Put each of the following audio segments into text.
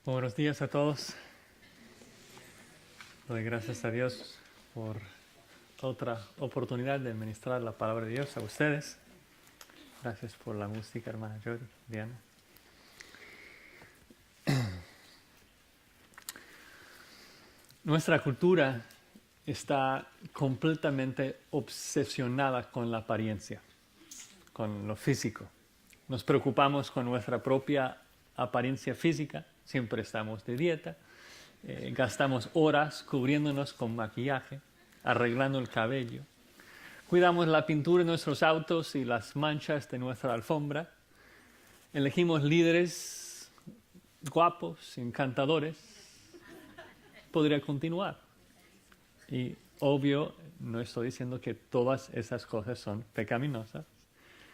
Buenos días a todos. Doy gracias a Dios por otra oportunidad de ministrar la palabra de Dios a ustedes. Gracias por la música, hermana Jody, Diana. Nuestra cultura está completamente obsesionada con la apariencia, con lo físico. Nos preocupamos con nuestra propia apariencia física, siempre estamos de dieta, gastamos horas cubriéndonos con maquillaje, arreglando el cabello, cuidamos la pintura de nuestros autos y las manchas de nuestra alfombra, elegimos líderes guapos, encantadores. Podría continuar. Y obvio, no estoy diciendo que todas esas cosas son pecaminosas.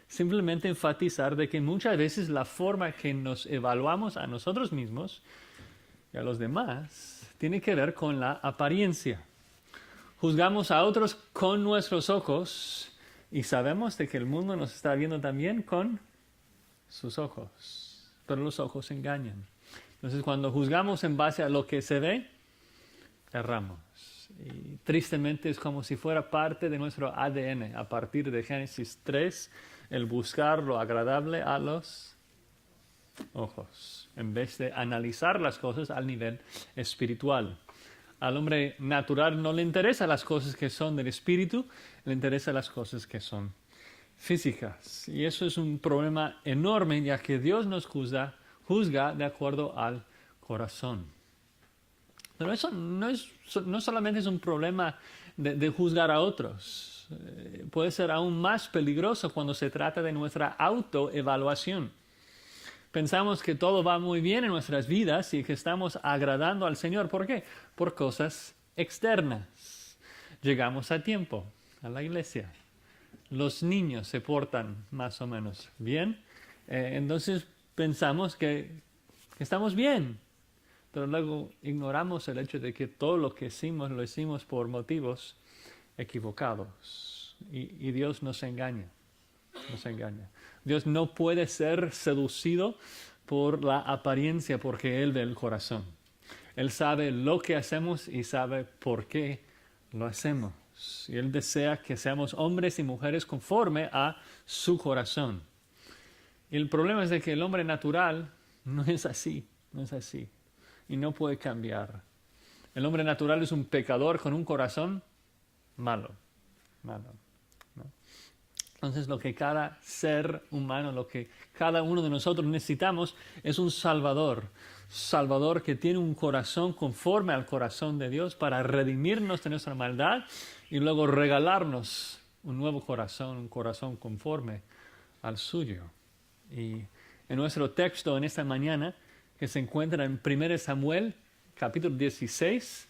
Simplemente enfatizar de que muchas veces la forma que nos evaluamos a nosotros mismos y a los demás tiene que ver con la apariencia. Juzgamos a otros con nuestros ojos y sabemos de que el mundo nos está viendo también con sus ojos. Pero los ojos engañan. Entonces, cuando juzgamos en base a lo que se ve, erramos. Y tristemente es como si fuera parte de nuestro ADN. A partir de Génesis 3, el buscar lo agradable a los ojos, en vez de analizar las cosas al nivel espiritual. Al hombre natural no le interesan las cosas que son del espíritu, le interesan las cosas que son físicas. Y eso es un problema enorme, ya que Dios nos juzga de acuerdo al corazón. Pero eso no solamente es un problema de juzgar a otros. Puede ser aún más peligroso cuando se trata de nuestra autoevaluación. Pensamos que todo va muy bien en nuestras vidas y que estamos agradando al Señor. ¿Por qué? Por cosas externas. Llegamos a tiempo a la iglesia. Los niños se portan más o menos bien. Entonces pensamos que estamos bien. Pero luego ignoramos el hecho de que todo lo que hicimos lo hicimos por motivos equivocados. Y Dios nos engaña. Nos engaña. Dios no puede ser seducido por la apariencia porque Él ve el corazón. Él sabe lo que hacemos y sabe por qué lo hacemos. Y Él desea que seamos hombres y mujeres conforme a su corazón. Y el problema es de que el hombre natural no es así. No es así. Y no puede cambiar. El hombre natural es un pecador con un corazón malo. ¿No? Entonces lo que cada ser humano, lo que cada uno de nosotros necesitamos es un Salvador. Salvador que tiene un corazón conforme al corazón de Dios para redimirnos de nuestra maldad y luego regalarnos un nuevo corazón, un corazón conforme al suyo. Y en nuestro texto en esta mañana, que se encuentra en 1 Samuel, capítulo 16.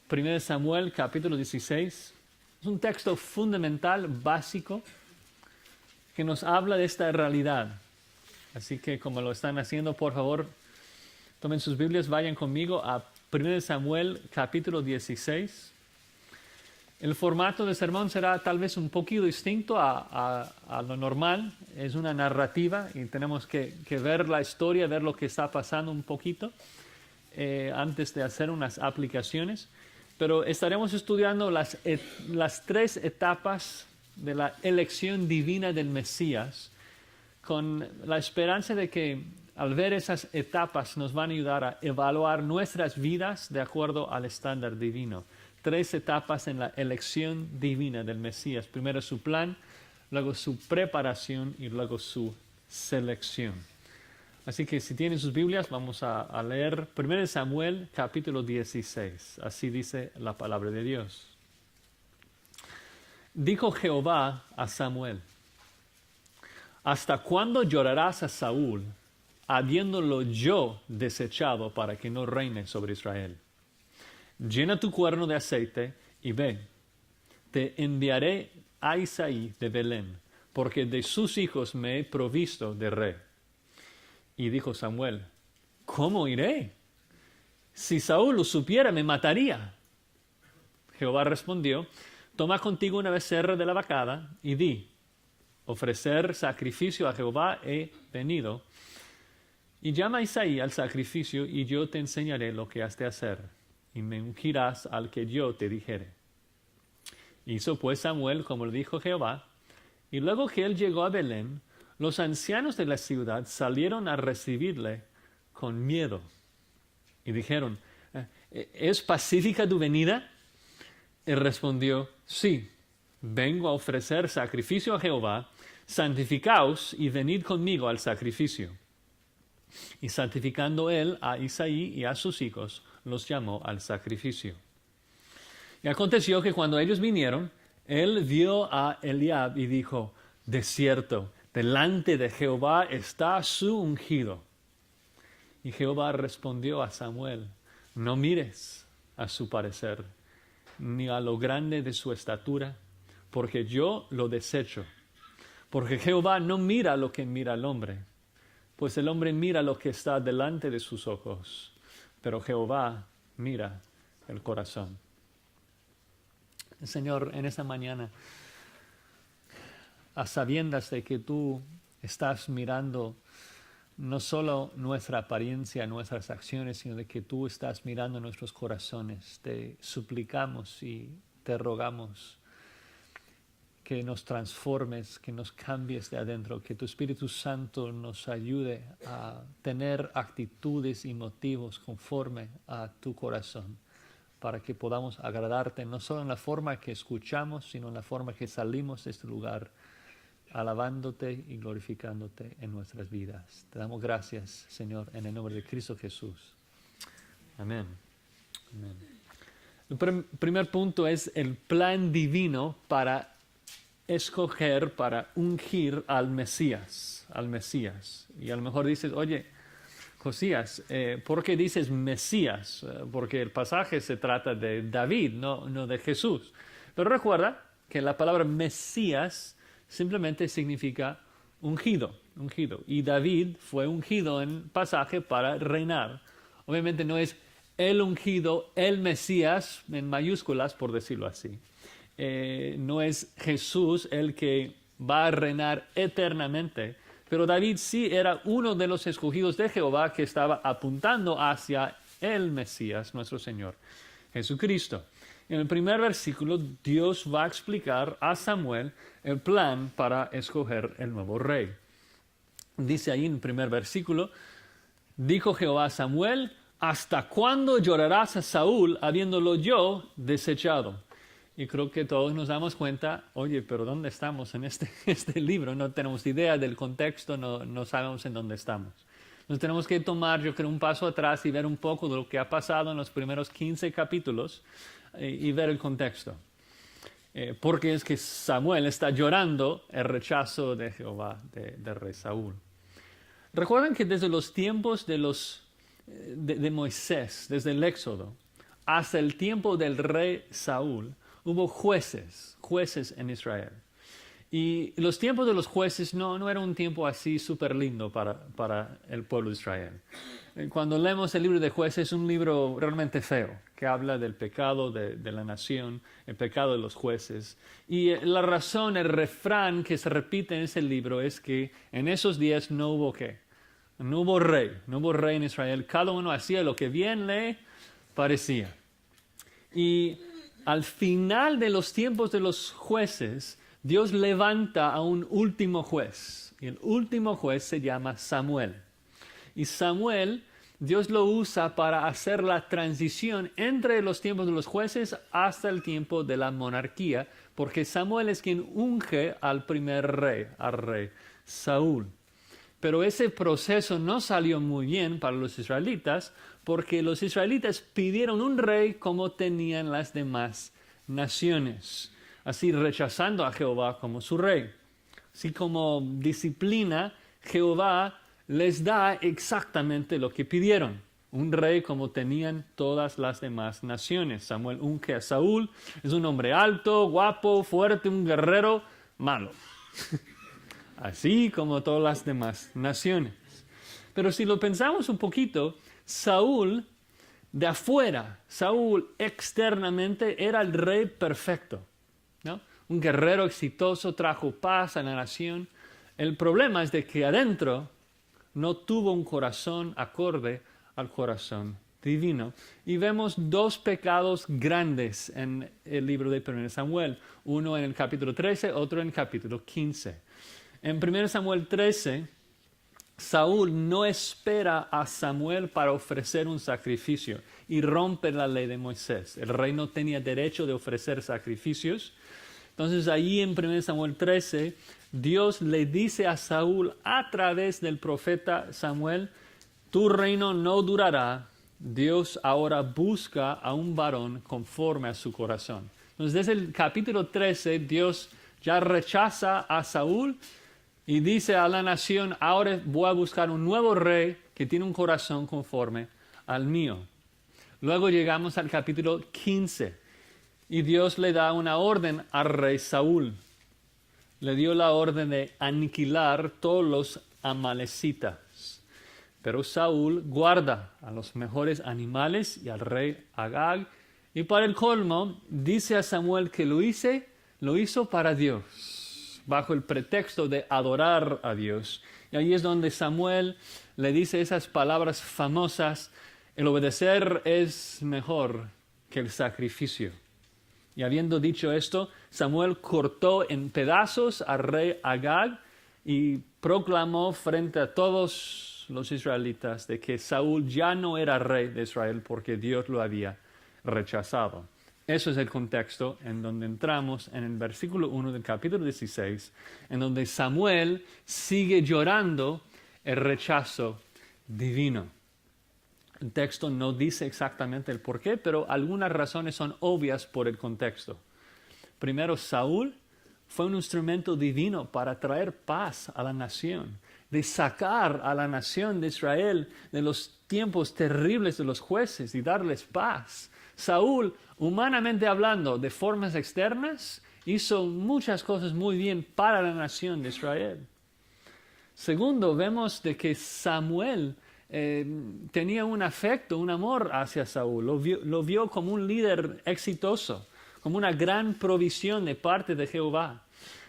1 Samuel, capítulo 16. Es un texto fundamental, básico, que nos habla de esta realidad. Así que como lo están haciendo, por favor, tomen sus Biblias, vayan conmigo a 1 Samuel, capítulo 16. El formato de sermón será tal vez un poquito distinto a lo normal. Es una narrativa y tenemos que ver la historia, ver lo que está pasando un poquito antes de hacer unas aplicaciones. Pero estaremos estudiando las tres etapas de la elección divina del Mesías, con la esperanza de que al ver esas etapas nos van a ayudar a evaluar nuestras vidas de acuerdo al estándar divino. 3 etapas en la elección divina del Mesías. Primero su plan, luego su preparación y luego su selección. Así que si tienen sus Biblias, vamos a leer 1 Samuel capítulo 16. Así dice la palabra de Dios. Dijo Jehová a Samuel: ¿hasta cuándo llorarás a Saúl, habiéndolo yo desechado para que no reine sobre Israel? Llena tu cuerno de aceite y ve. Te enviaré a Isaí de Belén, porque de sus hijos me he provisto de rey. Y dijo Samuel: ¿cómo iré? Si Saúl lo supiera, me mataría. Jehová respondió: toma contigo una becerra de la vacada y di: ofrecer sacrificio a Jehová he venido. y llama a Isaí al sacrificio, y yo te enseñaré lo que has de hacer, y me ungirás al que yo te dijere. Hizo pues Samuel como le dijo Jehová, y luego que él llegó a Belén, los ancianos de la ciudad salieron a recibirle con miedo. Y dijeron, ¿es pacífica tu venida? Él respondió, sí, vengo a ofrecer sacrificio a Jehová, santificaos y venid conmigo al sacrificio. Y santificando él a Isaí y a sus hijos, los llamó al sacrificio. Y aconteció que cuando ellos vinieron, él vio a Eliab y dijo, de cierto, delante de Jehová está su ungido. Y Jehová respondió a Samuel, no mires a su parecer, ni a lo grande de su estatura, porque yo lo desecho. Porque Jehová no mira lo que mira el hombre, pues el hombre mira lo que está delante de sus ojos, pero Jehová mira el corazón. Señor, en esta mañana, a sabiendas de que tú estás mirando no solo nuestra apariencia, nuestras acciones, sino de que tú estás mirando nuestros corazones, te suplicamos y te rogamos que nos transformes, que nos cambies de adentro, que tu Espíritu Santo nos ayude a tener actitudes y motivos conforme a tu corazón, para que podamos agradarte no solo en la forma que escuchamos, sino en la forma que salimos de este lugar, alabándote y glorificándote en nuestras vidas. Te damos gracias, Señor, en el nombre de Cristo Jesús. Amén. Amén. El primer punto es el plan divino para escoger, para ungir al Mesías, Y a lo mejor dices, oye, Josías, ¿por qué dices Mesías? Porque el pasaje se trata de David, no de Jesús. Pero recuerda que la palabra Mesías simplemente significa ungido. Y David fue ungido en el pasaje para reinar. Obviamente no es el ungido, el Mesías, en mayúsculas, por decirlo así. No es Jesús el que va a reinar eternamente, pero David sí era uno de los escogidos de Jehová que estaba apuntando hacia el Mesías, nuestro Señor Jesucristo. En el primer versículo, Dios va a explicar a Samuel el plan para escoger el nuevo rey. Dice ahí en el primer versículo, dijo Jehová a Samuel, ¿hasta cuándo llorarás a Saúl habiéndolo yo desechado? Y creo que todos nos damos cuenta, oye, pero ¿dónde estamos en este libro? No tenemos idea del contexto, no sabemos en dónde estamos. Entonces tenemos que tomar, yo creo, un paso atrás y ver un poco de lo que ha pasado en los primeros 15 capítulos y ver el contexto. Porque es que Samuel está llorando el rechazo de Jehová, del rey Saúl. Recuerden que desde los tiempos de Moisés, desde el Éxodo, hasta el tiempo del rey Saúl, hubo jueces en Israel. Y los tiempos de los jueces no era un tiempo así súper lindo para el pueblo de Israel. Cuando leemos el libro de Jueces, es un libro realmente feo, que habla del pecado de la nación, el pecado de los jueces. Y la razón, el refrán que se repite en ese libro es que en esos días no hubo ¿qué? No hubo rey en Israel. Cada uno hacía lo que bien le parecía. Y al final de los tiempos de los jueces, Dios levanta a un último juez. Y el último juez se llama Samuel. Y Samuel, Dios lo usa para hacer la transición entre los tiempos de los jueces hasta el tiempo de la monarquía, porque Samuel es quien unge al primer rey, al rey Saúl. Pero ese proceso no salió muy bien para los israelitas, porque los israelitas pidieron un rey como tenían las demás naciones, así rechazando a Jehová como su rey. Así como disciplina, Jehová les da exactamente lo que pidieron, un rey como tenían todas las demás naciones. Samuel unge a Saúl, es un hombre alto, guapo, fuerte, un guerrero malo. Así como todas las demás naciones. Pero si lo pensamos un poquito, Saúl de afuera, Saúl externamente era el rey perfecto, ¿no? Un guerrero exitoso, trajo paz a la nación. El problema es de que adentro no tuvo un corazón acorde al corazón divino. Y vemos dos pecados grandes en el libro de 1 Samuel, uno en el capítulo 13, otro en el capítulo 15. En 1 Samuel 13, Saúl no espera a Samuel para ofrecer un sacrificio y rompe la ley de Moisés. El rey no tenía derecho de ofrecer sacrificios. Entonces allí en 1 Samuel 13, Dios le dice a Saúl a través del profeta Samuel, tu reino no durará. Dios ahora busca a un varón conforme a su corazón. Entonces desde el capítulo 13, Dios ya rechaza a Saúl y dice a la nación, ahora voy a buscar un nuevo rey que tiene un corazón conforme al mío. Luego llegamos al capítulo 15 y Dios le da una orden al rey Saúl. Le dio la orden de aniquilar todos los amalecitas. Pero Saúl guarda a los mejores animales y al rey Agag. Y para el colmo, dice a Samuel que lo hizo para Dios, bajo el pretexto de adorar a Dios. Y ahí es donde Samuel le dice esas palabras famosas, el obedecer es mejor que el sacrificio. Y habiendo dicho esto, Samuel cortó en pedazos al rey Agag y proclamó frente a todos los israelitas de que Saúl ya no era rey de Israel porque Dios lo había rechazado. Eso es el contexto en donde entramos en el versículo 1 del capítulo 16, en donde Samuel sigue llorando el rechazo divino. El texto no dice exactamente el por qué, pero algunas razones son obvias por el contexto. Primero, Saúl fue un instrumento divino para traer paz a la nación, de sacar a la nación de Israel de los tiempos terribles de los jueces y darles paz. Saúl, humanamente hablando, de formas externas, hizo muchas cosas muy bien para la nación de Israel. Segundo, vemos de que Samuel tenía un afecto, un amor hacia Saúl. Lo vio como un líder exitoso, como una gran provisión de parte de Jehová.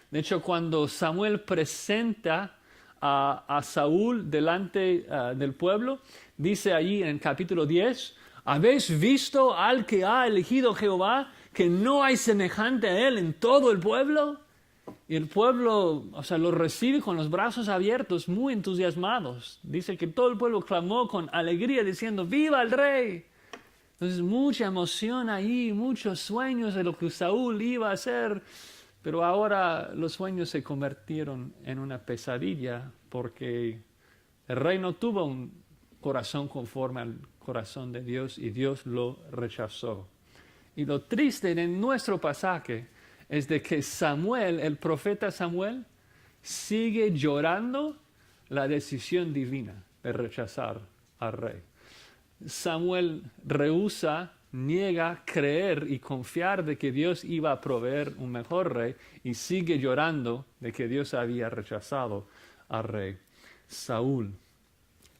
De hecho, cuando Samuel presenta a Saúl delante del pueblo, dice allí en el capítulo 10, ¿habéis visto al que ha elegido Jehová, que no hay semejante a él en todo el pueblo? Y el pueblo, lo recibe con los brazos abiertos, muy entusiasmados. Dice que todo el pueblo clamó con alegría diciendo, ¡viva el rey! Entonces mucha emoción ahí, muchos sueños de lo que Saúl iba a hacer. Pero ahora los sueños se convirtieron en una pesadilla porque el rey no tuvo un corazón conforme al corazón de Dios y Dios lo rechazó. Y lo triste de nuestro pasaje es de que Samuel, el profeta Samuel, sigue llorando la decisión divina de rechazar al rey. Samuel rehúsa, niega creer y confiar de que Dios iba a proveer un mejor rey y sigue llorando de que Dios había rechazado al rey Saúl.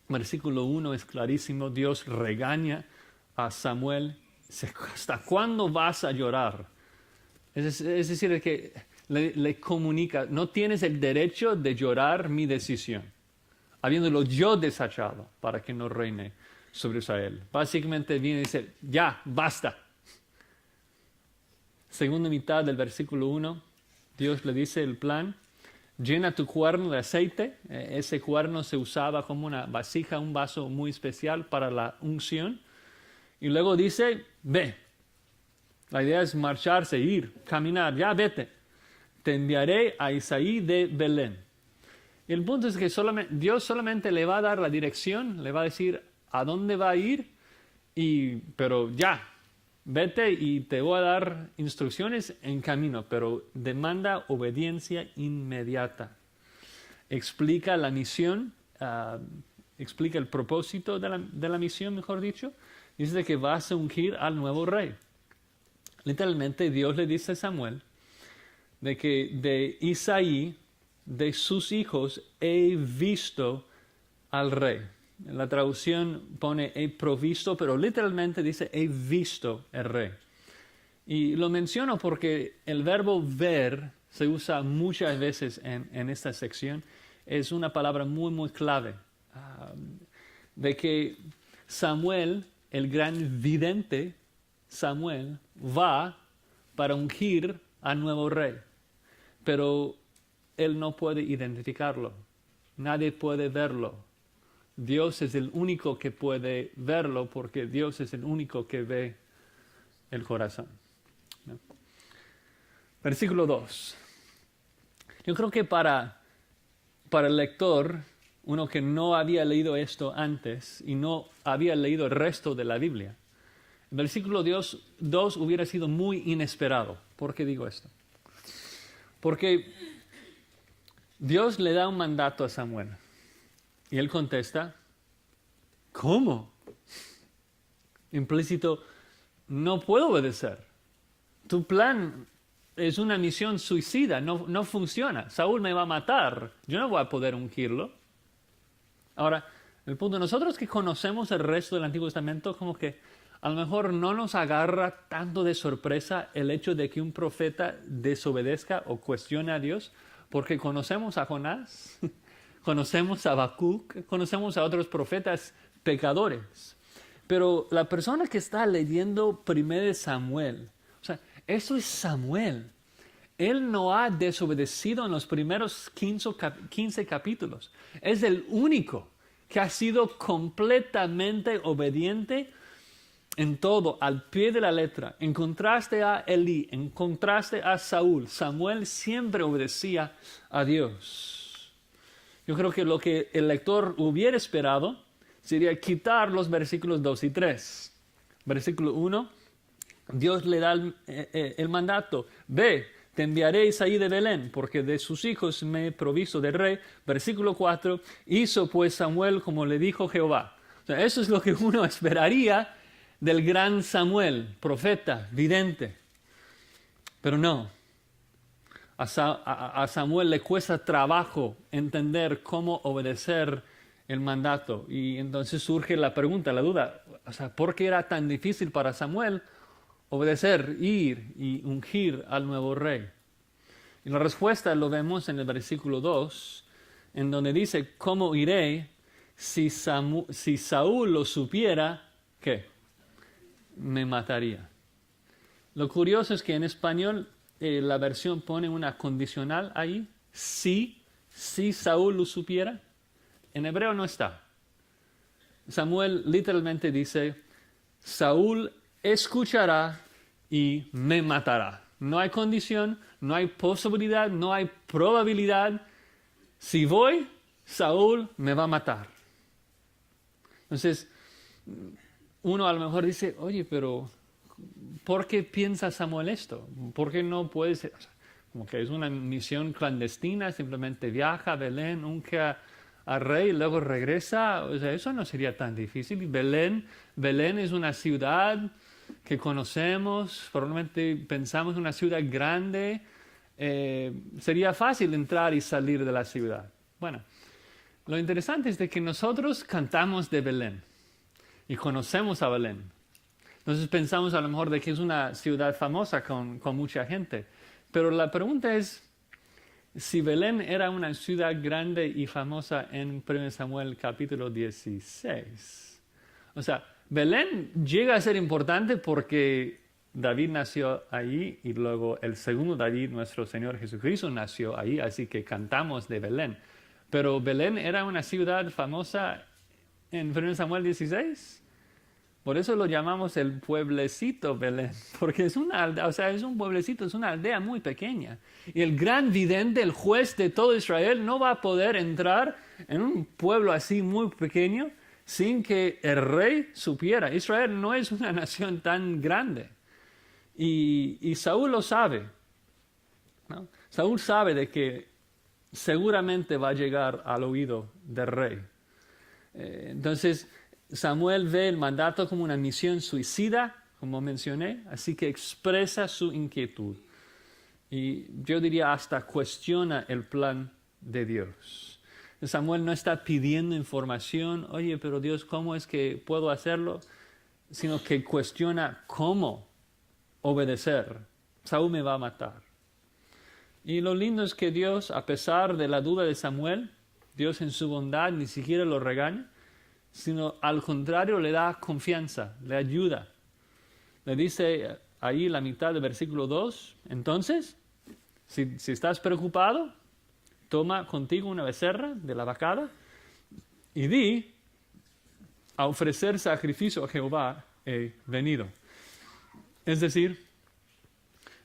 Versículo 1 es clarísimo, Dios regaña a Samuel, ¿hasta cuándo vas a llorar? Es decir, que le comunica, no tienes el derecho de llorar mi decisión, habiéndolo yo desechado para que no reine sobre Israel. Básicamente viene y dice, ya, basta. Segunda mitad del versículo 1, Dios le dice el plan, llena tu cuerno de aceite. Ese cuerno se usaba como una vasija, un vaso muy especial para la unción. Y luego dice, ve. La idea es marcharse, ir, caminar, ya vete. Te enviaré a Isaí de Belén. Y el punto es que Dios solamente le va a dar la dirección, le va a decir a dónde va a ir, pero ya, vete y te voy a dar instrucciones en camino, pero demanda obediencia inmediata. Explica la misión, explica el propósito de la misión, mejor dicho. Dice que vas a ungir al nuevo rey. Literalmente Dios le dice a Samuel de que de Isaí, de sus hijos, he visto al rey. En la traducción pone he provisto, pero literalmente dice he visto el rey. Y lo menciono porque el verbo ver se usa muchas veces en esta sección. Es una palabra muy, muy clave de que Samuel, el gran vidente Samuel, va para ungir al nuevo rey, pero él no puede identificarlo, nadie puede verlo. Dios es el único que puede verlo porque Dios es el único que ve el corazón. ¿No? Versículo 2. Yo creo que para el lector, uno que no había leído esto antes y no había leído el resto de la Biblia, el versículo 2 hubiera sido muy inesperado. ¿Por qué digo esto? Porque Dios le da un mandato a Samuel y él contesta, ¿cómo? Implícito, no puedo obedecer. Tu plan es una misión suicida, no funciona. Saúl me va a matar, yo no voy a poder ungirlo. Ahora, el punto, nosotros que conocemos el resto del Antiguo Testamento, como que a lo mejor no nos agarra tanto de sorpresa el hecho de que un profeta desobedezca o cuestione a Dios, porque conocemos a Jonás, conocemos a Habacuc, conocemos a otros profetas pecadores. Pero la persona que está leyendo 1 Samuel, o sea, eso es Samuel. Él no ha desobedecido en los primeros 15 capítulos. Es el único que ha sido completamente obediente en todo, al pie de la letra. En contraste a Elí, en contraste a Saúl, Samuel siempre obedecía a Dios. Yo creo que lo que el lector hubiera esperado sería quitar los versículos 2 y 3. Versículo 1, Dios le da el mandato, ve, te enviaré a Isaí de Belén, porque de sus hijos me he provisto de rey. Versículo 4, hizo pues Samuel como le dijo Jehová. O sea, eso es lo que uno esperaría del gran Samuel, profeta, vidente. Pero no, a Samuel le cuesta trabajo entender cómo obedecer el mandato. Y entonces surge la pregunta, la duda, o sea, ¿por qué era tan difícil para Samuel obedecer, ir y ungir al nuevo rey? Y la respuesta lo vemos en el versículo 2, en donde dice, ¿cómo iré si Saúl lo supiera? ¿Qué? Me mataría. Lo curioso es que en español la versión pone una condicional ahí, si Saúl lo supiera. En hebreo no está. Samuel literalmente dice, Saúl escuchará y me matará. No hay condición, no hay posibilidad, no hay probabilidad. Si voy, Saúl me va a matar. Entonces, uno a lo mejor dice, oye, pero ¿por qué piensa Samuel esto? ¿Por qué no puede ser? O sea, como que es una misión clandestina, simplemente viaja a Belén, unge al rey y luego regresa. O sea, eso no sería tan difícil. Belén es una ciudad que conocemos, probablemente pensamos en una ciudad grande. Sería fácil entrar y salir de la ciudad. Bueno, lo interesante es de que nosotros cantamos de Belén y conocemos a Belén. Entonces pensamos a lo mejor de que es una ciudad famosa con mucha gente. Pero la pregunta es, si Belén era una ciudad grande y famosa en 1 Samuel capítulo 16. O sea, Belén llega a ser importante porque David nació ahí y luego el segundo David, nuestro Señor Jesucristo, nació ahí, así que cantamos de Belén. Pero Belén era una ciudad famosa en 1 Samuel 16. Por eso lo llamamos el pueblecito Belén, porque es una aldea, o sea, es un pueblecito, es una aldea muy pequeña. Y el gran vidente, el juez de todo Israel, no va a poder entrar en un pueblo así muy pequeño sin que el rey supiera. Israel no es una nación tan grande. Y Saúl lo sabe, ¿no? Saúl sabe de que seguramente va a llegar al oído del rey. Entonces, Samuel ve el mandato como una misión suicida, como mencioné, así que expresa su inquietud. Y yo diría hasta cuestiona el plan de Dios. Samuel no está pidiendo información, oye, pero Dios, ¿cómo es que puedo hacerlo? Sino que cuestiona cómo obedecer. Saúl me va a matar. Y lo lindo es que Dios, a pesar de la duda de Samuel, Dios en su bondad ni siquiera lo regaña, sino al contrario le da confianza, le ayuda. Le dice ahí la mitad del versículo 2, entonces, si estás preocupado, toma contigo una becerra de la vacada y di, a ofrecer sacrificio a Jehová he venido. Es decir,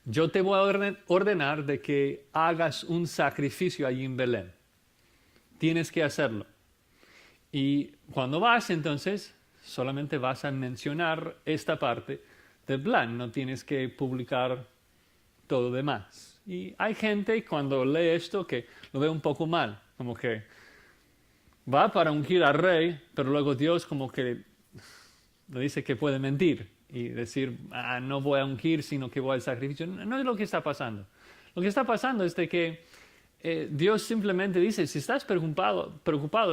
yo te voy a ordenar de que hagas un sacrificio allí en Belén. Tienes que hacerlo. Y cuando vas, entonces, solamente vas a mencionar esta parte del plan. No tienes que publicar todo lo demás. Y hay gente cuando lee esto que lo ve un poco mal. Como que va para ungir al rey, pero luego Dios como que le dice que puede mentir y decir, no voy a ungir, sino que voy al sacrificio. No es lo que está pasando. Lo que está pasando es de que Dios simplemente dice, si estás preocupado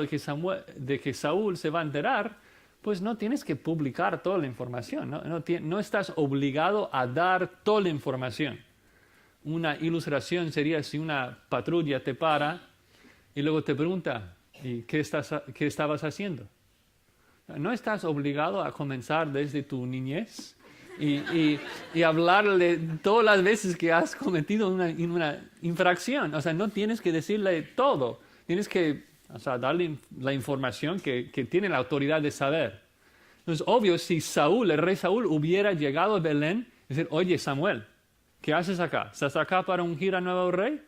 de que Saúl se va a enterar, pues no tienes que publicar toda la información. No estás obligado a dar toda la información. Una ilustración sería si una patrulla te para y luego te pregunta, ¿y qué estabas haciendo? No estás obligado a comenzar desde tu niñez y hablarle todas las veces que has cometido una infracción. O sea, no tienes que decirle todo. Tienes que darle la información que tiene la autoridad de saber. Entonces, obvio, si el rey Saúl hubiera llegado a Belén y decir, oye, Samuel, ¿qué haces acá? ¿Estás acá para ungir al nuevo rey?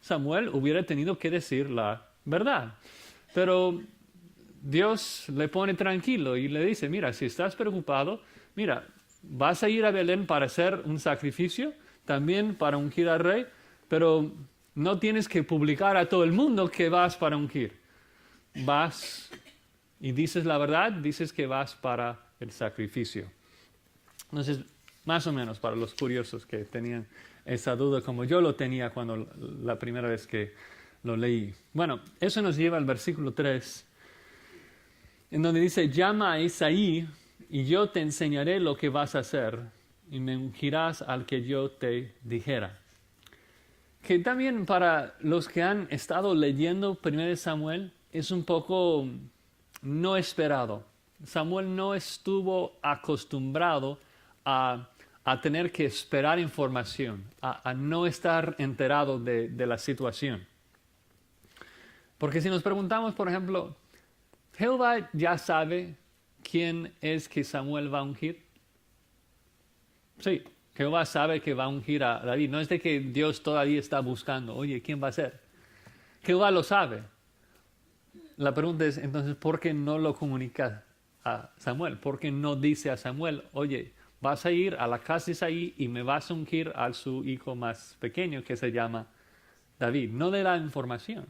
Samuel hubiera tenido que decir la verdad. Pero Dios le pone tranquilo y le dice, mira, si estás preocupado, mira, vas a ir a Belén para hacer un sacrificio, también para ungir al rey, pero no tienes que publicar a todo el mundo que vas para ungir. Vas y dices la verdad, dices que vas para el sacrificio. Entonces, más o menos para los curiosos que tenían esa duda, como yo lo tenía cuando la primera vez que lo leí. Bueno, eso nos lleva al versículo 3, en donde dice, llama a Isaí y yo te enseñaré lo que vas a hacer y me ungirás al que yo te dijera. Que también para los que han estado leyendo 1 Samuel es un poco no esperado. Samuel no estuvo acostumbrado a tener que esperar información, a no estar enterado de la situación. Porque si nos preguntamos, por ejemplo, ¿Jehová ya sabe quién es que Samuel va a ungir? Sí, Jehová sabe que va a ungir a David. No es de que Dios todavía está buscando, oye, ¿quién va a ser? Jehová lo sabe. La pregunta es, entonces, ¿por qué no lo comunica a Samuel? ¿Por qué no dice a Samuel, oye, vas a ir a la casa de Isaí y me vas a ungir a su hijo más pequeño que se llama David? No le da información.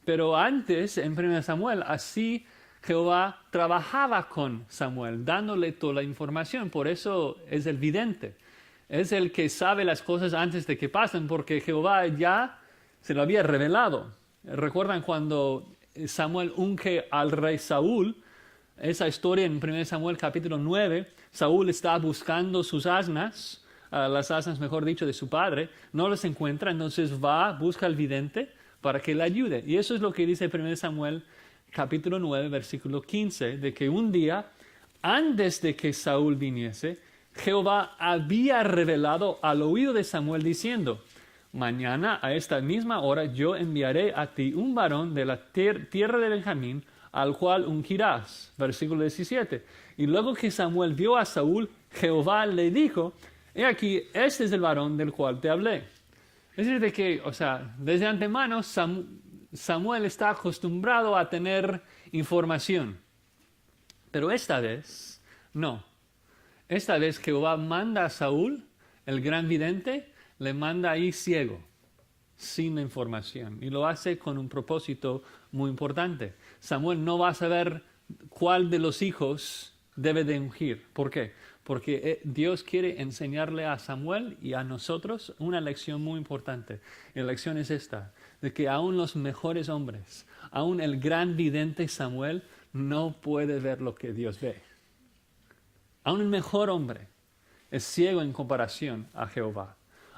Pero antes, en 1 Samuel, así Jehová trabajaba con Samuel, dándole toda la información. Por eso es el vidente. Es el que sabe las cosas antes de que pasen, porque Jehová ya se lo había revelado. ¿Recuerdan cuando Samuel unge al rey Saúl? Esa historia en 1 Samuel capítulo 9, Saúl está buscando sus asnas, las asnas, mejor dicho, de su padre. No las encuentra, entonces busca al vidente para que le ayude. Y eso es lo que dice 1 Samuel capítulo 9, versículo 15, de que un día, antes de que Saúl viniese, Jehová había revelado al oído de Samuel diciendo, mañana a esta misma hora yo enviaré a ti un varón de la tierra de Benjamín, al cual ungirás. Versículo 17. Y luego que Samuel vio a Saúl, Jehová le dijo, he aquí, este es el varón del cual te hablé. Es decir, de que, desde antemano Samuel está acostumbrado a tener información. Pero esta vez, no. Esta vez Jehová manda a Saúl, el gran vidente, le manda ahí ciego, sin información. Y lo hace con un propósito muy importante. Samuel no va a saber cuál de los hijos debe de ungir. ¿Por qué? Porque Dios quiere enseñarle a Samuel y a nosotros una lección muy importante. Y la lección es esta, de que aún los mejores hombres, aún el gran vidente Samuel, no puede ver lo que Dios ve. Aún el mejor hombre es ciego en comparación a Jehová.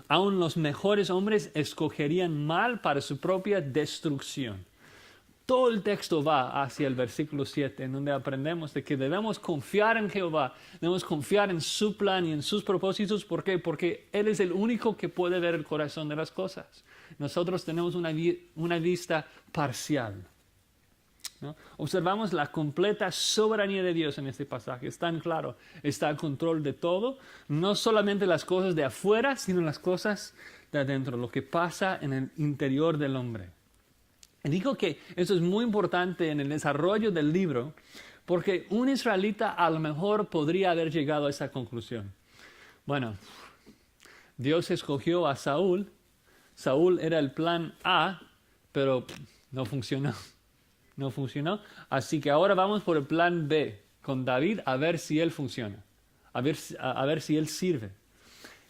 Aún los mejores hombres escogerían mal para su propia destrucción. todo el texto va hacia el versículo 7, en donde aprendemos de que debemos confiar en Jehová, debemos confiar en su plan y en sus propósitos. ¿Por qué? Porque Él es el único que puede ver el corazón de las cosas. Nosotros tenemos una vista parcial, ¿no? Observamos la completa soberanía de Dios en este pasaje. Es tan claro, está al control de todo, no solamente las cosas de afuera, sino las cosas de adentro, lo que pasa en el interior del hombre. Y digo que eso es muy importante en el desarrollo del libro, porque un israelita a lo mejor podría haber llegado a esa conclusión. Bueno, Dios escogió a Saúl. Saúl era el plan A, pero no funcionó. No funcionó. Así que ahora vamos por el plan B con David a ver si él funciona. A ver si él sirve.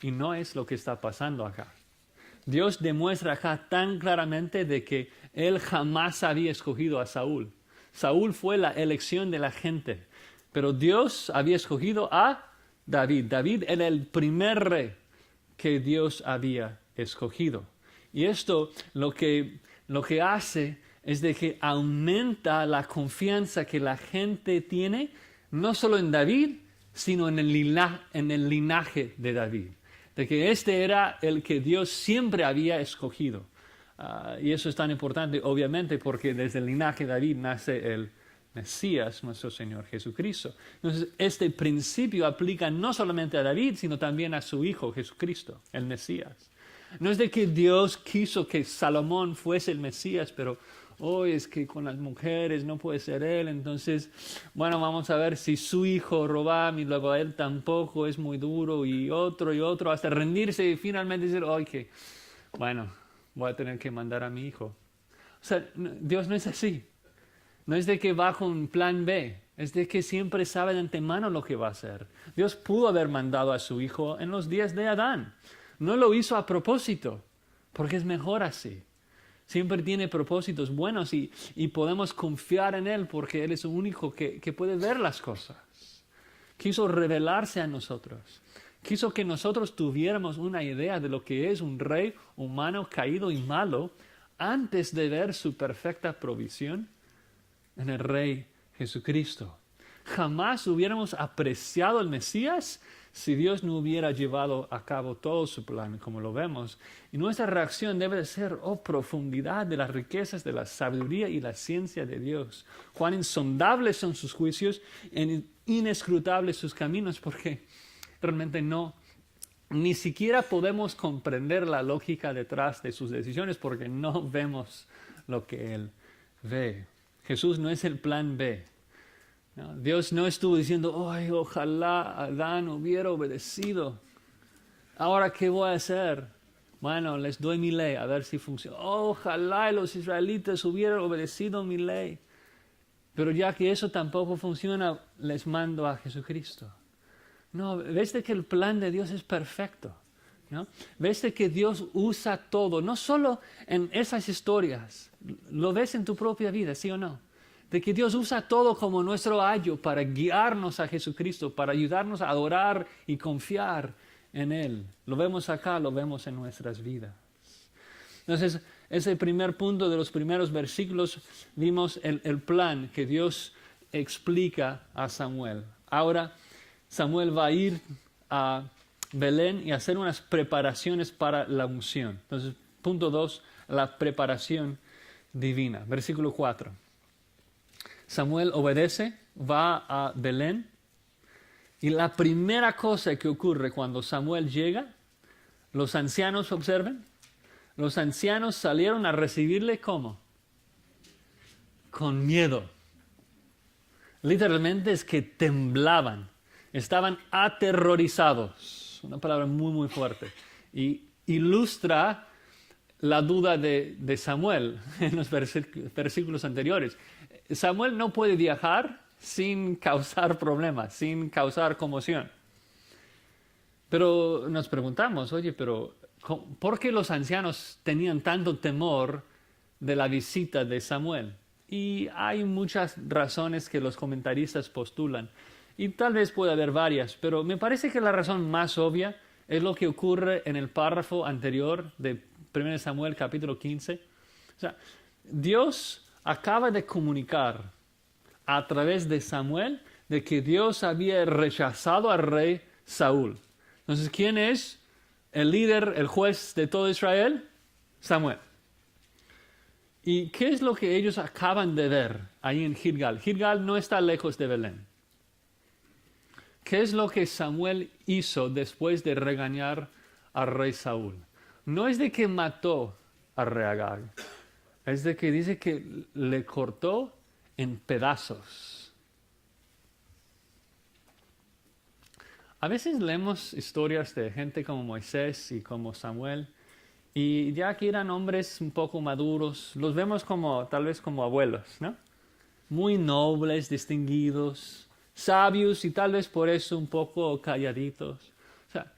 Y no es lo que está pasando acá. Dios demuestra acá tan claramente de que él jamás había escogido a Saúl. Saúl fue la elección de la gente. Pero Dios había escogido a David. David era el primer rey que Dios había escogido. Y esto lo que hace es de que aumenta la confianza que la gente tiene, no solo en David, sino en el linaje de David. De que este era el que Dios siempre había escogido. Y eso es tan importante, obviamente, porque desde el linaje de David nace el Mesías, nuestro Señor Jesucristo. Entonces, este principio aplica no solamente a David, sino también a su Hijo Jesucristo, el Mesías. No es de que Dios quiso que Salomón fuese el Mesías, pero hoy es que con las mujeres no puede ser él, entonces, bueno, vamos a ver si su hijo Robam y luego él tampoco es muy duro y otro, hasta rendirse y finalmente decir, ay, que, bueno, voy a tener que mandar a mi hijo. O sea, Dios no es así. No es de que va con plan B, es de que siempre sabe de antemano lo que va a hacer. Dios pudo haber mandado a su hijo en los días de Adán. No lo hizo a propósito, porque es mejor así. Siempre tiene propósitos buenos y podemos confiar en Él porque Él es el único que puede ver las cosas. Quiso revelarse a nosotros. Quiso que nosotros tuviéramos una idea de lo que es un rey humano caído y malo antes de ver su perfecta provisión en el Rey Jesucristo. Jamás hubiéramos apreciado al Mesías si Dios no hubiera llevado a cabo todo su plan, como lo vemos. Y nuestra reacción debe de ser, oh, profundidad de las riquezas, de la sabiduría y la ciencia de Dios. Cuán insondables son sus juicios, inescrutables sus caminos, porque realmente ni siquiera podemos comprender la lógica detrás de sus decisiones, porque no vemos lo que Él ve. Jesús no es el plan B. No, Dios no estuvo diciendo, ay, ojalá Adán hubiera obedecido. Ahora, ¿qué voy a hacer? Bueno, les doy mi ley, a ver si funciona. Ojalá los israelitas hubieran obedecido mi ley. Pero ya que eso tampoco funciona, les mando a Jesucristo. No, ves de que el plan de Dios es perfecto, ¿no? Ves de que Dios usa todo, no solo en esas historias, lo ves en tu propia vida, ¿sí o no? De que Dios usa todo como nuestro ayo para guiarnos a Jesucristo, para ayudarnos a adorar y confiar en Él. Lo vemos acá, lo vemos en nuestras vidas. Entonces, ese primer punto de los primeros versículos, vimos el plan que Dios explica a Samuel. Ahora, Samuel va a ir a Belén y hacer unas preparaciones para la unción. Entonces, punto 2, la preparación divina. Versículo 4. Samuel obedece, va a Belén, y la primera cosa que ocurre cuando Samuel llega, los ancianos observen, los ancianos salieron a recibirle ¿cómo? Con miedo. Literalmente es que temblaban, estaban aterrorizados, una palabra muy muy fuerte, y ilustra la duda de Samuel en los versículos anteriores. Samuel no puede viajar sin causar problemas, sin causar conmoción. Pero nos preguntamos, oye, pero ¿por qué los ancianos tenían tanto temor de la visita de Samuel? Y hay muchas razones que los comentaristas postulan. Y tal vez pueda haber varias, pero me parece que la razón más obvia es lo que ocurre en el párrafo anterior de 1 Samuel capítulo 15. O sea, Dios acaba de comunicar a través de Samuel de que Dios había rechazado al rey Saúl. Entonces, ¿quién es el líder, el juez de todo Israel? Samuel. ¿Y qué es lo que ellos acaban de ver ahí en Gilgal? Gilgal no está lejos de Belén. ¿Qué es lo que Samuel hizo después de regañar al rey Saúl? No es de que mató al rey Agag, es de que dice que le cortó en pedazos. A veces leemos historias de gente como Moisés y como Samuel, y ya que eran hombres un poco maduros, los vemos como, tal vez como abuelos, ¿no? Muy nobles, distinguidos, sabios y tal vez por eso un poco calladitos. O sea,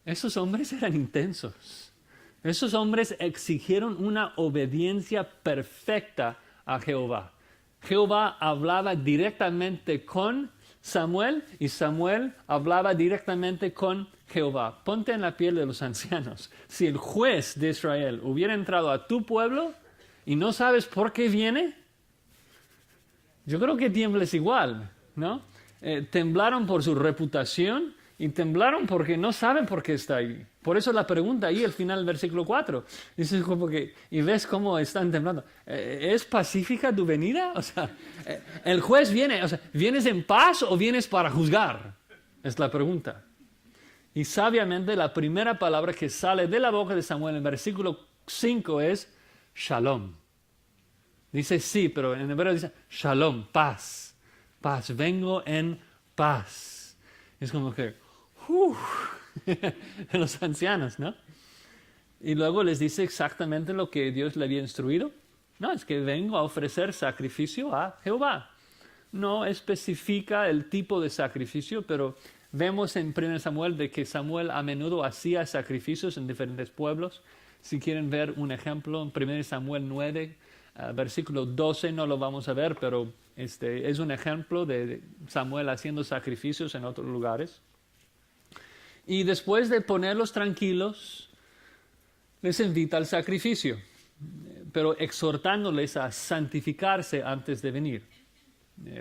esos hombres eran intensos. Esos hombres exigieron una obediencia perfecta a Jehová. Jehová hablaba directamente con Samuel y Samuel hablaba directamente con Jehová. Ponte en la piel de los ancianos. Si el juez de Israel hubiera entrado a tu pueblo y no sabes por qué viene, yo creo que tiembles igual, ¿no? Temblaron por su reputación y temblaron porque no saben por qué está ahí. Por eso la pregunta ahí al final del versículo 4. Dice como que, y ves cómo están temblando. ¿Es pacífica tu venida? O sea, el juez viene, o sea, ¿vienes en paz o vienes para juzgar? Es la pregunta. Y sabiamente la primera palabra que sale de la boca de Samuel en el versículo 5 es shalom. Dice sí, pero en hebreo dice shalom, paz. Paz, vengo en paz. Es como que, los ancianos, ¿no? Y luego les dice exactamente lo que Dios le había instruido. No, es que vengo a ofrecer sacrificio a Jehová. No especifica el tipo de sacrificio, pero vemos en 1 Samuel de que Samuel a menudo hacía sacrificios en diferentes pueblos. Si quieren ver un ejemplo, en 1 Samuel 9, versículo 12, no lo vamos a ver, pero es un ejemplo de Samuel haciendo sacrificios en otros lugares. Y después de ponerlos tranquilos, les invita al sacrificio, pero exhortándoles a santificarse antes de venir.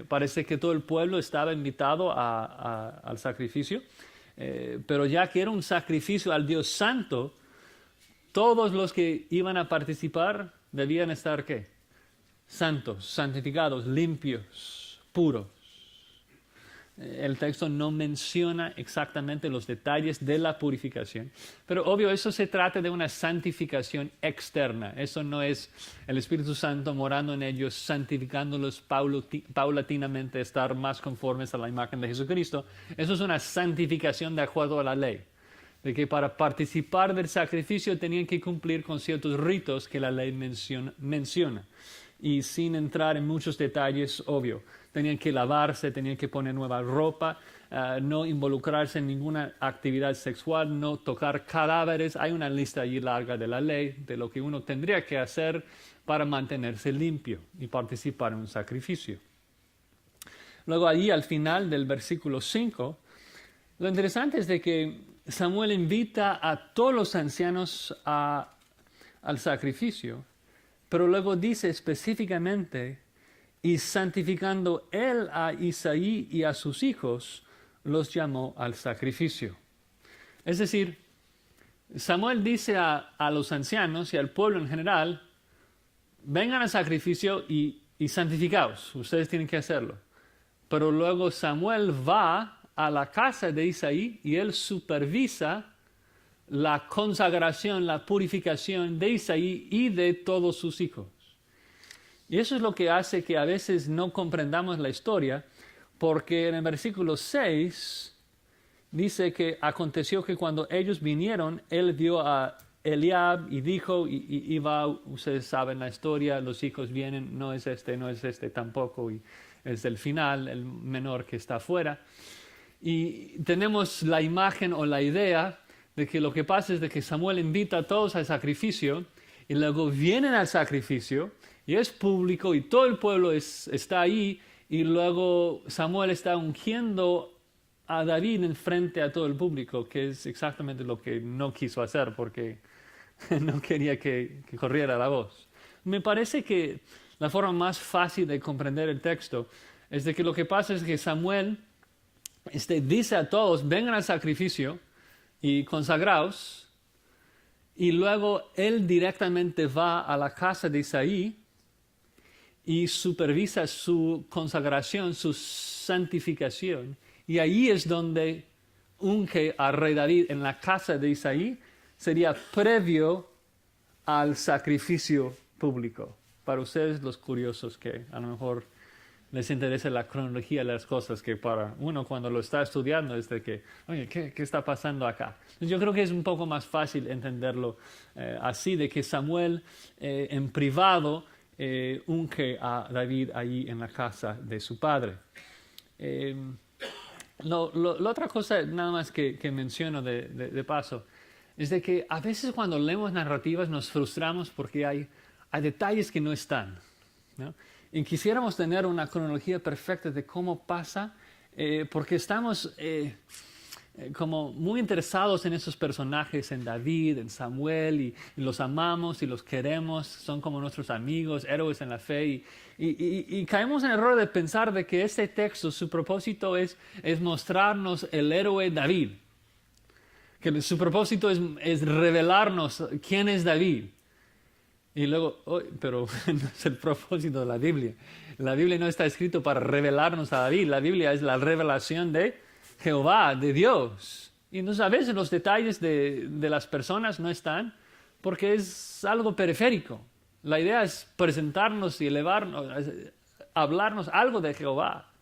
Parece que todo el pueblo estaba invitado al sacrificio, pero ya que era un sacrificio al Dios Santo, todos los que iban a participar debían estar, ¿qué? Santos, santificados, limpios, puros. El texto no menciona exactamente los detalles de la purificación, pero obvio, eso se trata de una santificación externa. Eso no es el Espíritu Santo morando en ellos, santificándolos paulatinamente, estar más conformes a la imagen de Jesucristo. Eso es una santificación de acuerdo a la ley, de que para participar del sacrificio tenían que cumplir con ciertos ritos que la ley menciona. Y sin entrar en muchos detalles, obvio, tenían que lavarse, tenían que poner nueva ropa, no involucrarse en ninguna actividad sexual, no tocar cadáveres. Hay una lista allí larga de la ley de lo que uno tendría que hacer para mantenerse limpio y participar en un sacrificio. Luego allí al final del versículo 5, lo interesante es de que Samuel invita a todos los ancianos al sacrificio, pero luego dice específicamente, y santificando él a Isaí y a sus hijos, los llamó al sacrificio. Es decir, Samuel dice a los ancianos y al pueblo en general, vengan al sacrificio y santificaos, ustedes tienen que hacerlo. Pero luego Samuel va a la casa de Isaí y él supervisa la consagración, la purificación de Isaí y de todos sus hijos. Y eso es lo que hace que a veces no comprendamos la historia, porque en el versículo 6 dice que aconteció que cuando ellos vinieron, él vio a Eliab y dijo, y va, ustedes saben la historia, los hijos vienen, no es este tampoco, y es el final, el menor que está afuera. Y tenemos la imagen o la idea de que lo que pasa es de que Samuel invita a todos al sacrificio y luego vienen al sacrificio y es público y todo el pueblo está ahí y luego Samuel está ungiendo a David en frente a todo el público, que es exactamente lo que no quiso hacer porque no quería que corriera la voz. Me parece que la forma más fácil de comprender el texto es de que lo que pasa es que Samuel dice a todos, vengan al sacrificio y consagraos, y luego él directamente va a la casa de Isaí y supervisa su consagración, su santificación. Y ahí es donde unge a rey David en la casa de Isaí, sería previo al sacrificio público. Para ustedes los curiosos que a lo mejor les interesa la cronología de las cosas, que para uno cuando lo está estudiando es de que, oye, ¿qué está pasando acá? Entonces yo creo que es un poco más fácil entenderlo así, de que Samuel en privado unge a David allí en la casa de su padre. La otra cosa nada más que menciono de paso es de que a veces cuando leemos narrativas nos frustramos porque hay detalles que no están, ¿no? Y quisiéramos tener una cronología perfecta de cómo pasa, porque estamos como muy interesados en esos personajes, en David, en Samuel, y los amamos y los queremos, son como nuestros amigos, héroes en la fe, y caemos en el error de pensar de que este texto, su propósito es mostrarnos el héroe David, que su propósito es revelarnos quién es David. Y luego, pero no es el propósito de la Biblia. La Biblia no está escrito para revelarnos a David. La Biblia es la revelación de Jehová, de Dios. Y entonces a veces los detalles de las personas no están porque es algo periférico. La idea es presentarnos y elevarnos, hablarnos algo de Jehová.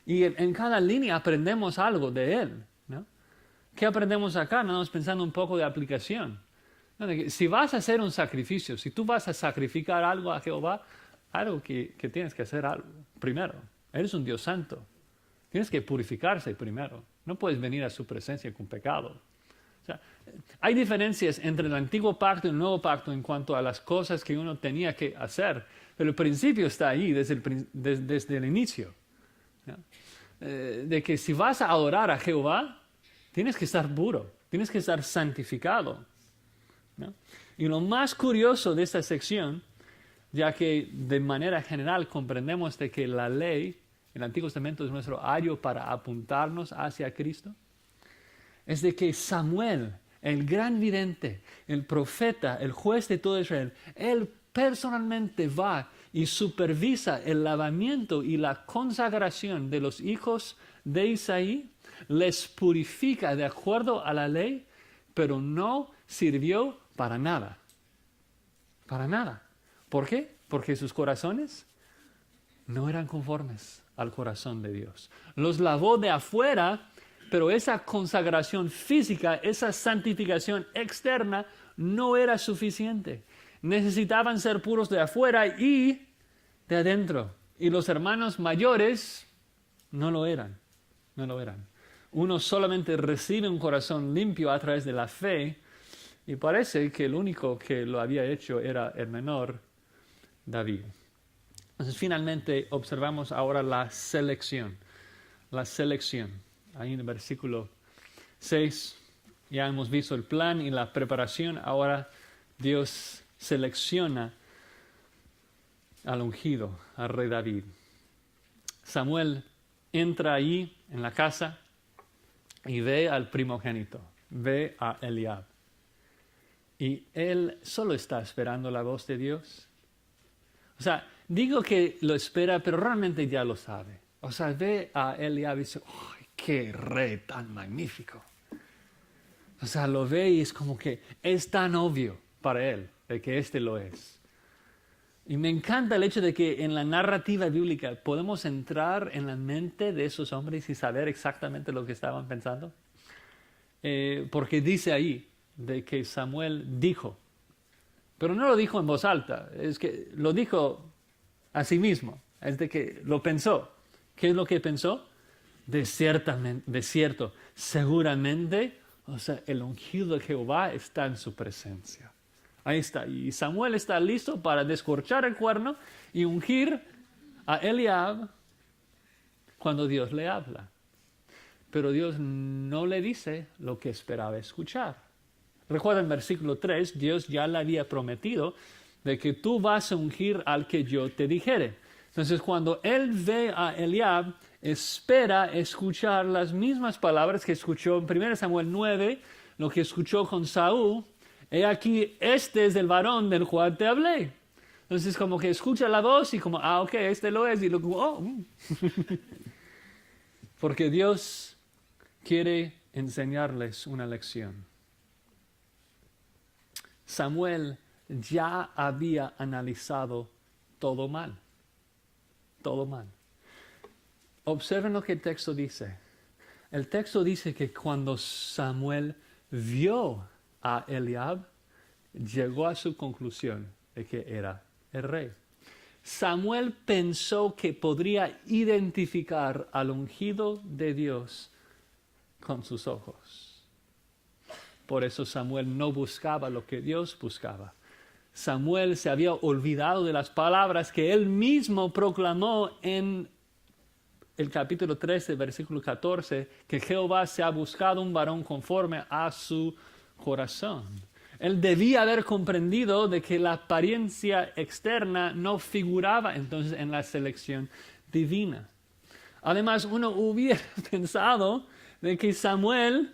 Y en cada línea aprendemos algo de Él, ¿no? ¿Qué aprendemos acá? Nada más pensando un poco de aplicación. Si vas a hacer un sacrificio, si tú vas a sacrificar algo a Jehová, algo que tienes que hacer algo primero. Eres un Dios santo. Tienes que purificarse primero. No puedes venir a su presencia con pecado. O sea, hay diferencias entre el antiguo pacto y el nuevo pacto en cuanto a las cosas que uno tenía que hacer, pero el principio está ahí desde el inicio, ¿no? De que si vas a adorar a Jehová, tienes que estar puro, tienes que estar santificado, ¿no? Y lo más curioso de esta sección, ya que de manera general comprendemos de que la ley, el Antiguo Testamento es nuestro ayo para apuntarnos hacia Cristo, es de que Samuel, el gran vidente, el profeta, el juez de todo Israel, él personalmente va y supervisa el lavamiento y la consagración de los hijos de Isaí, les purifica de acuerdo a la ley, pero no sirvió para nada. Para nada. ¿Por qué? Porque sus corazones no eran conformes al corazón de Dios. Los lavó de afuera, pero esa consagración física, esa santificación externa no era suficiente. Necesitaban ser puros de afuera y de adentro. Y los hermanos mayores no lo eran. No lo eran. Uno solamente recibe un corazón limpio a través de la fe, y parece que el único que lo había hecho era el menor, David. Entonces finalmente observamos ahora la selección. La selección. Ahí en el versículo 6 ya hemos visto el plan y la preparación. Ahora Dios selecciona al ungido, al rey David. Samuel entra ahí en la casa y ve al primogénito, ve a Eliab. Y él solo está esperando la voz de Dios. O sea, digo que lo espera, pero realmente ya lo sabe. O sea, ve a Eliab y dice, ¡ay, qué rey tan magnífico! O sea, lo ve y es como que es tan obvio para él de que este lo es. Y me encanta el hecho de que en la narrativa bíblica podemos entrar en la mente de esos hombres y saber exactamente lo que estaban pensando. Porque dice ahí de que Samuel dijo, pero no lo dijo en voz alta, es que lo dijo a sí mismo, es de que lo pensó. ¿Qué es lo que pensó? De cierto, seguramente, o sea, el ungido de Jehová está en su presencia. Ahí está, y Samuel está listo para descorchar el cuerno y ungir a Eliab cuando Dios le habla. Pero Dios no le dice lo que esperaba escuchar. Recuerda en versículo 3, Dios ya le había prometido de que tú vas a ungir al que yo te dijere. Entonces, cuando él ve a Eliab, espera escuchar las mismas palabras que escuchó en 1 Samuel 9, lo que escuchó con Saúl. He aquí, este es el varón del cual te hablé. Entonces, como que escucha la voz y como, ok, este lo es. Y luego, Porque Dios quiere enseñarles una lección. Samuel ya había analizado todo mal. Todo mal. Observen lo que el texto dice. El texto dice que cuando Samuel vio a Eliab, llegó a su conclusión de que era el rey. Samuel pensó que podría identificar al ungido de Dios con sus ojos. Por eso Samuel no buscaba lo que Dios buscaba. Samuel se había olvidado de las palabras que él mismo proclamó en el capítulo 13, versículo 14, que Jehová se ha buscado un varón conforme a su corazón. Él debía haber comprendido de que la apariencia externa no figuraba entonces en la selección divina. Además, uno hubiera pensado de que Samuel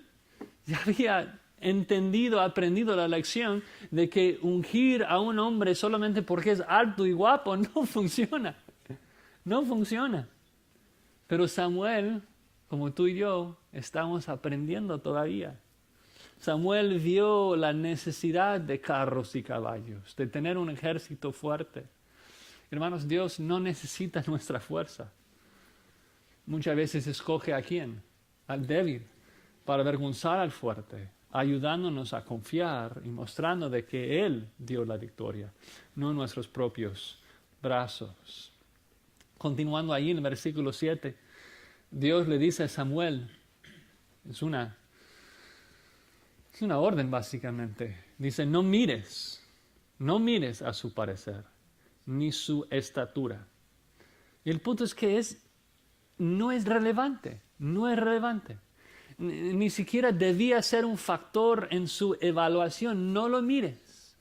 ya había entendido, aprendido la lección de que ungir a un hombre solamente porque es alto y guapo no funciona. No funciona. Pero Samuel, como tú y yo, estamos aprendiendo todavía. Samuel vio la necesidad de carros y caballos, de tener un ejército fuerte. Hermanos, Dios no necesita nuestra fuerza. Muchas veces escoge a quién, al débil, para avergonzar al fuerte, ayudándonos a confiar y mostrando de que Él dio la victoria, no nuestros propios brazos. Continuando ahí en el versículo 7, Dios le dice a Samuel, es una orden básicamente, dice, no mires a su parecer, ni su estatura. Y el punto es que no es relevante. Ni siquiera debía ser un factor en su evaluación, no lo mires.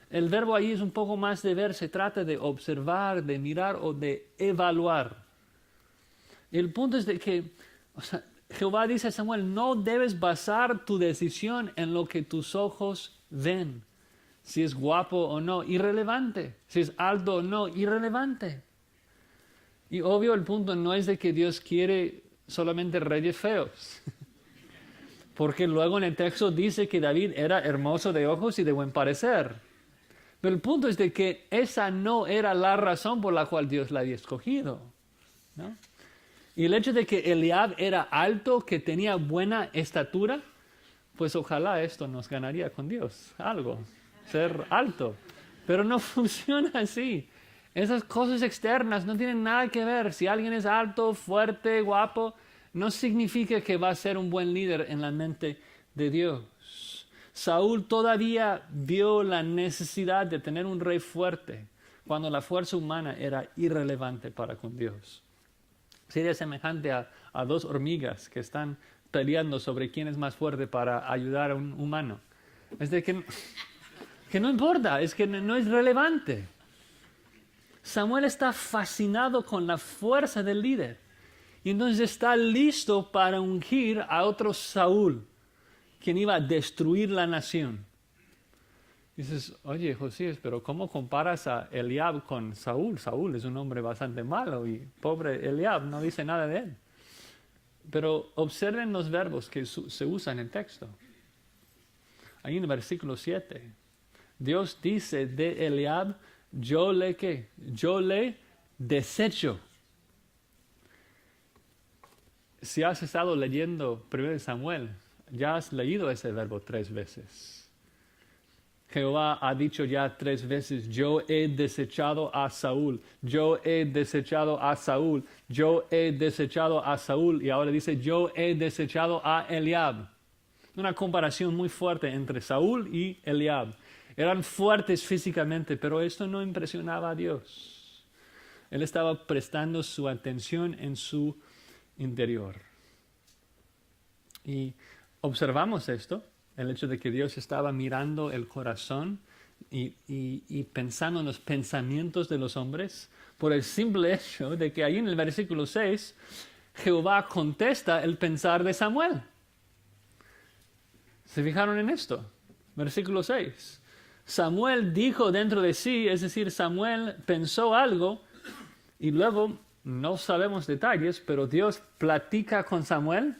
El verbo ahí es un poco más de ver, se trata de observar, de mirar o de evaluar. Y el punto es de que Jehová dice a Samuel, no debes basar tu decisión en lo que tus ojos ven. Si es guapo o no, irrelevante. Si es alto o no, irrelevante. Y obvio el punto no es de que Dios quiere solamente reyes feos. Porque luego en el texto dice que David era hermoso de ojos y de buen parecer. Pero el punto es de que esa no era la razón por la cual Dios la había escogido, ¿no? Y el hecho de que Eliab era alto, que tenía buena estatura, pues ojalá esto nos ganaría con Dios, algo, ser alto. Pero no funciona así. Esas cosas externas no tienen nada que ver. Si alguien es alto, fuerte, guapo, no significa que va a ser un buen líder en la mente de Dios. Saúl todavía vio la necesidad de tener un rey fuerte, cuando la fuerza humana era irrelevante para con Dios. Sería semejante a dos hormigas que están peleando sobre quién es más fuerte para ayudar a un humano. Es de que no importa, es que no es relevante. Samuel está fascinado con la fuerza del líder. Y entonces está listo para ungir a otro Saúl, quien iba a destruir la nación. Dices, oye, Josías, pero ¿cómo comparas a Eliab con Saúl? Saúl es un hombre bastante malo y pobre Eliab no dice nada de él. Pero observen los verbos que se usan en el texto. Ahí en el versículo 7, Dios dice de Eliab, yo le desecho. Si has estado leyendo 1 Samuel, ya has leído ese verbo 3 veces. Jehová ha dicho ya 3 veces, yo he desechado a Saúl, yo he desechado a Saúl, yo he desechado a Saúl, y ahora dice, yo he desechado a Eliab. Una comparación muy fuerte entre Saúl y Eliab. Eran fuertes físicamente, pero esto no impresionaba a Dios. Él estaba prestando su atención en su interior. Y observamos esto, el hecho de que Dios estaba mirando el corazón y pensando en los pensamientos de los hombres por el simple hecho de que ahí en el versículo 6 Jehová contesta el pensar de Samuel. ¿Se fijaron en esto? Versículo 6. Samuel dijo dentro de sí, es decir, Samuel pensó algo y luego no sabemos detalles, pero Dios platica con Samuel.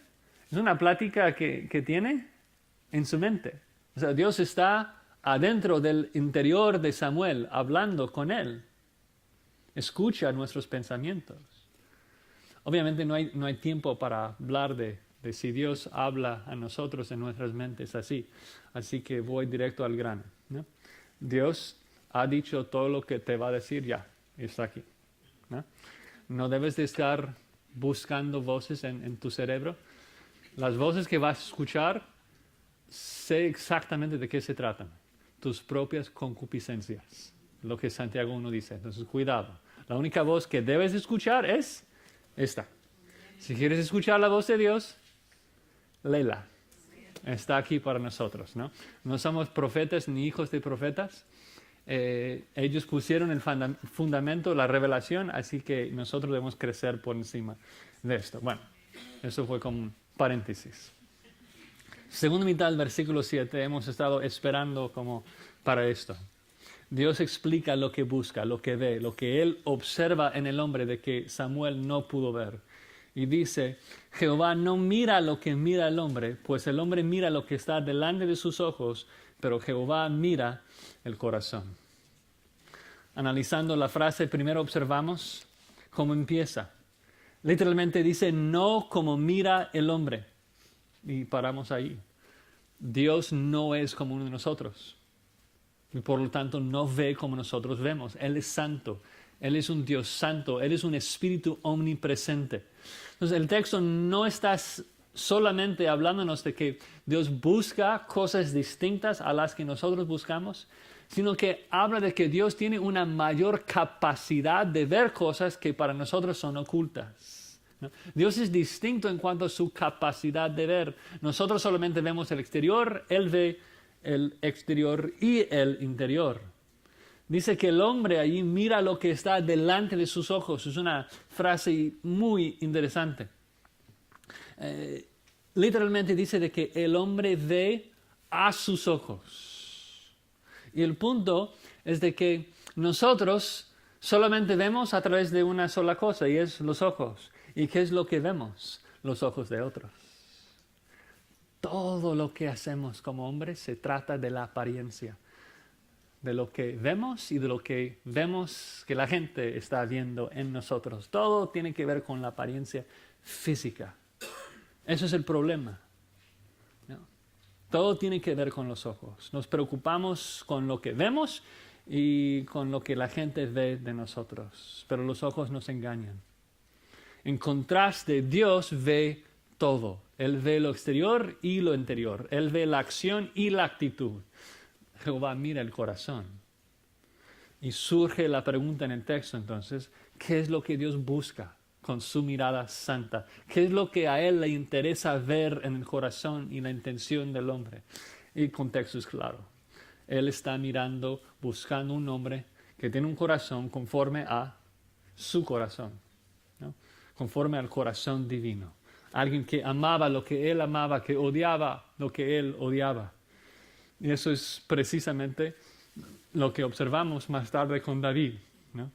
Es una plática que tiene en su mente. O sea, Dios está adentro del interior de Samuel hablando con él. Escucha nuestros pensamientos. Obviamente no hay tiempo para hablar de si Dios habla a nosotros en nuestras mentes así. Así que voy directo al grano, ¿no? Dios ha dicho todo lo que te va a decir ya, está aquí, ¿no? No debes de estar buscando voces en tu cerebro. Las voces que vas a escuchar, sé exactamente de qué se tratan. Tus propias concupiscencias, lo que Santiago 1 dice. Entonces, cuidado. La única voz que debes escuchar es esta. Si quieres escuchar la voz de Dios, léela. Está aquí para nosotros, ¿no? No somos profetas ni hijos de profetas. Ellos pusieron el fundamento, la revelación, así que nosotros debemos crecer por encima de esto. Bueno, eso fue como un paréntesis. Segunda mitad del versículo 7, hemos estado esperando como para esto. Dios explica lo que busca, lo que ve, lo que Él observa en el hombre de que Samuel no pudo ver. Y dice, Jehová no mira lo que mira el hombre, pues el hombre mira lo que está delante de sus ojos, pero Jehová mira el corazón. Analizando la frase, primero observamos cómo empieza. Literalmente dice, no como mira el hombre. Y paramos ahí. Dios no es como uno de nosotros. Y por lo tanto no ve como nosotros vemos. Él es santo. Él es un Dios santo. Él es un espíritu omnipresente. Entonces el texto no está solamente hablándonos de que Dios busca cosas distintas a las que nosotros buscamos, sino que habla de que Dios tiene una mayor capacidad de ver cosas que para nosotros son ocultas, ¿no? Dios es distinto en cuanto a su capacidad de ver. Nosotros solamente vemos el exterior, Él ve el exterior y el interior. Dice que el hombre allí mira lo que está delante de sus ojos. Es una frase muy interesante. Literalmente dice de que el hombre ve a sus ojos. Y el punto es de que nosotros solamente vemos a través de una sola cosa, y es los ojos. ¿Y qué es lo que vemos? Los ojos de otros. Todo lo que hacemos como hombres se trata de la apariencia, de lo que vemos y de lo que vemos que la gente está viendo en nosotros. Todo tiene que ver con la apariencia física. Eso es el problema, ¿no? Todo tiene que ver con los ojos. Nos preocupamos con lo que vemos y con lo que la gente ve de nosotros, pero los ojos nos engañan. En contraste, Dios ve todo. Él ve lo exterior y lo interior. Él ve la acción y la actitud. Jehová mira el corazón. Y surge la pregunta en el texto entonces, ¿qué es lo que Dios busca con su mirada santa? ¿Qué es lo que a Él le interesa ver en el corazón y la intención del hombre? Y el contexto es claro. Él está mirando, buscando un hombre que tiene un corazón conforme a su corazón, ¿no? Conforme al corazón divino. Alguien que amaba lo que Él amaba, que odiaba lo que Él odiaba. Y eso es precisamente lo que observamos más tarde con David, ¿no?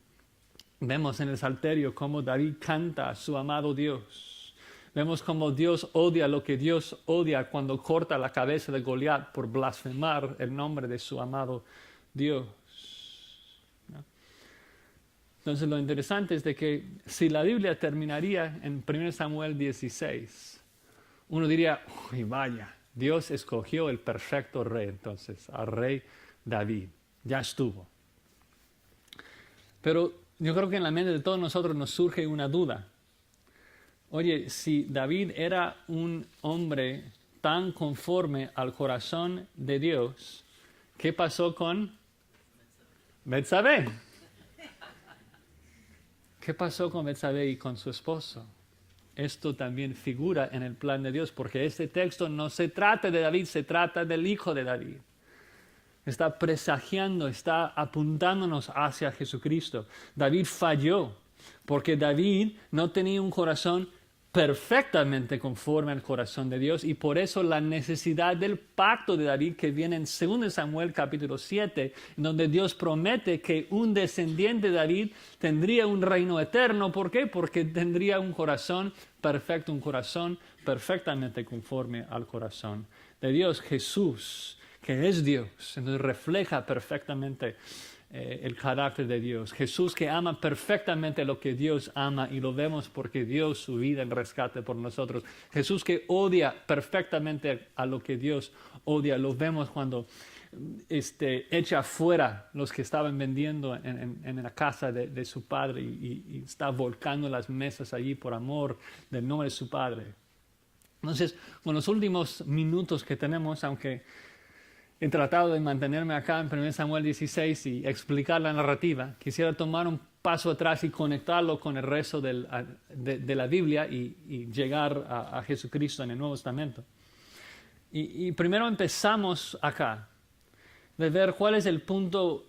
Vemos en el Salterio cómo David canta a su amado Dios. Vemos cómo Dios odia lo que Dios odia cuando corta la cabeza de Goliat por blasfemar el nombre de su amado Dios, ¿no? Entonces lo interesante es de que si la Biblia terminaría en 1 Samuel 16, uno diría, uy, vaya, Dios escogió el perfecto rey entonces, al rey David. Ya estuvo. Pero yo creo que en la mente de todos nosotros nos surge una duda. Oye, si David era un hombre tan conforme al corazón de Dios, ¿qué pasó con Betsabé? ¿Qué pasó con Betsabé y con su esposo? Esto también figura en el plan de Dios, porque este texto no se trata de David, se trata del hijo de David. está presagiando, está apuntándonos hacia Jesucristo. David falló porque David no tenía un corazón perfectamente conforme al corazón de Dios, y por eso la necesidad del pacto de David que viene en 2 Samuel capítulo 7, donde Dios promete que un descendiente de David tendría un reino eterno. ¿Por qué? Porque tendría un corazón perfecto, un corazón perfectamente conforme al corazón de Dios. Jesús, que es Dios, entonces refleja perfectamente el carácter de Dios. Jesús, que ama perfectamente lo que Dios ama, y lo vemos porque dio su vida en rescate por nosotros. Jesús, que odia perfectamente a lo que Dios odia. Lo vemos cuando echa fuera los que estaban vendiendo en la casa de su padre, y está volcando las mesas allí por amor del nombre de su padre. Entonces, con los últimos minutos que tenemos, aunque he tratado de mantenerme acá en 1 Samuel 16 y explicar la narrativa, quisiera tomar un paso atrás y conectarlo con el resto de la Biblia y llegar a Jesucristo en el Nuevo Testamento. Y primero empezamos acá, de ver cuál es el punto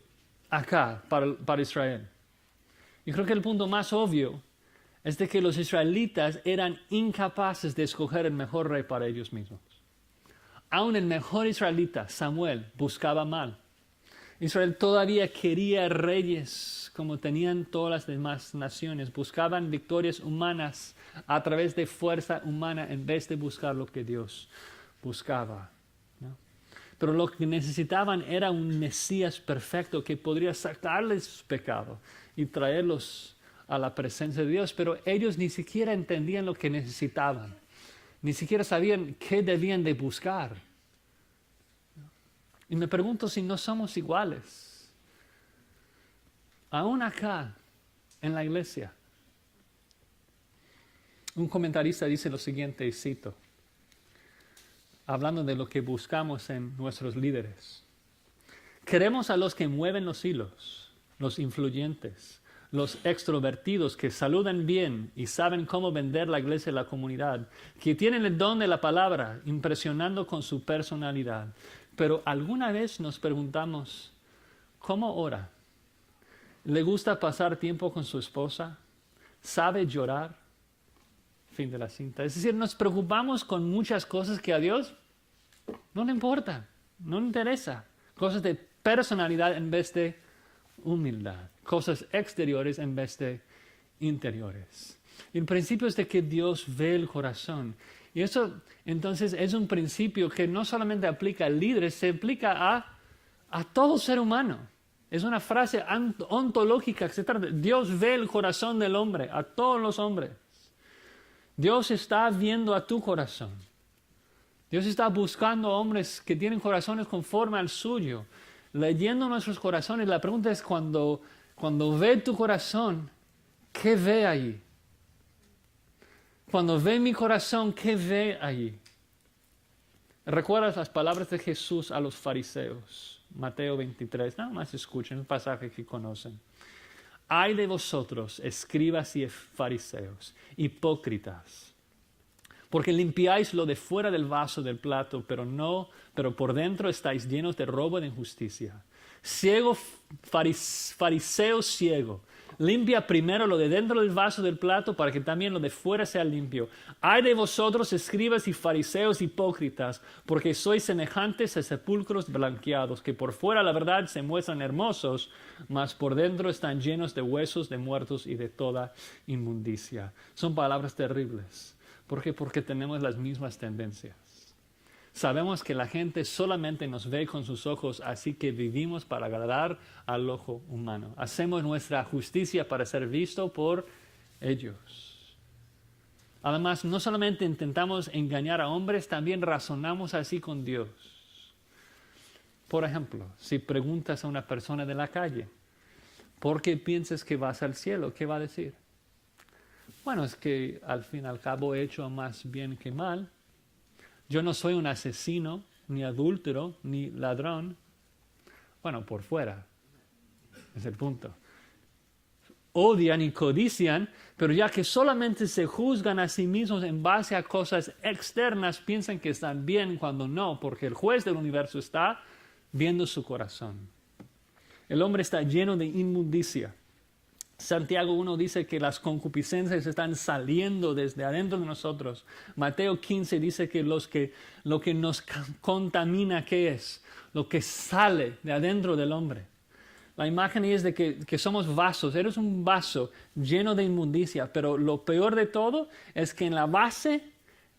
acá para Israel. Y creo que el punto más obvio es de que los israelitas eran incapaces de escoger el mejor rey para ellos mismos. Aún el mejor israelita, Samuel, buscaba mal. Israel todavía quería reyes como tenían todas las demás naciones. Buscaban victorias humanas a través de fuerza humana en vez de buscar lo que Dios buscaba, ¿no? Pero lo que necesitaban era un Mesías perfecto que podría sacarles sus pecados y traerlos a la presencia de Dios. Pero ellos ni siquiera entendían lo que necesitaban. Ni siquiera sabían qué debían de buscar. Y me pregunto si no somos iguales. Aún acá, en la iglesia. Un comentarista dice lo siguiente, y cito, hablando de lo que buscamos en nuestros líderes. Queremos a los que mueven los hilos, los influyentes, los extrovertidos que saludan bien y saben cómo vender la iglesia a la comunidad, que tienen el don de la palabra, impresionando con su personalidad. Pero alguna vez nos preguntamos, ¿cómo ora? ¿Le gusta pasar tiempo con su esposa? ¿Sabe llorar? Fin de la cinta. Es decir, nos preocupamos con muchas cosas que a Dios no le importa, no le interesa. Cosas de personalidad en vez de humildad. Cosas exteriores en vez de interiores. El principio es de que Dios ve el corazón. Y eso entonces es un principio que no solamente aplica a líderes, se aplica a todo ser humano. Es una frase ontológica. Dios ve el corazón del hombre, a todos los hombres. Dios está viendo a tu corazón. Dios está buscando hombres que tienen corazones conforme al suyo. Leyendo nuestros corazones, la pregunta es cuando ve tu corazón, ¿qué ve allí? Cuando ve mi corazón, ¿qué ve allí? ¿Recuerdas las palabras de Jesús a los fariseos? Mateo 23, nada más escuchen un pasaje que conocen. Ay de vosotros, escribas y fariseos, hipócritas, porque limpiáis lo de fuera del vaso del plato, pero por dentro estáis llenos de robo de injusticia. Ciego, fariseo ciego, limpia primero lo de dentro del vaso del plato para que también lo de fuera sea limpio. Ay de vosotros, escribas y fariseos hipócritas, porque sois semejantes a sepulcros blanqueados, que por fuera la verdad se muestran hermosos, mas por dentro están llenos de huesos de muertos y de toda inmundicia. Son palabras terribles. ¿Por qué? Porque tenemos las mismas tendencias. Sabemos que la gente solamente nos ve con sus ojos, así que vivimos para agradar al ojo humano. Hacemos nuestra justicia para ser visto por ellos. Además, no solamente intentamos engañar a hombres, también razonamos así con Dios. Por ejemplo, si preguntas a una persona de la calle, ¿por qué piensas que vas al cielo? ¿Qué va a decir? Bueno, es que al fin y al cabo he hecho más bien que mal. Yo no soy un asesino, ni adúltero, ni ladrón. Bueno, por fuera. Es el punto. Odian y codician, pero ya que solamente se juzgan a sí mismos en base a cosas externas, piensan que están bien cuando no, porque el juez del universo está viendo su corazón. El hombre está lleno de inmundicia. Santiago 1 dice que las concupiscencias están saliendo desde adentro de nosotros. Mateo 15 dice que lo que nos contamina, ¿qué es? Lo que sale de adentro del hombre. La imagen es de que somos vasos. Eres un vaso lleno de inmundicia, pero lo peor de todo es que en la base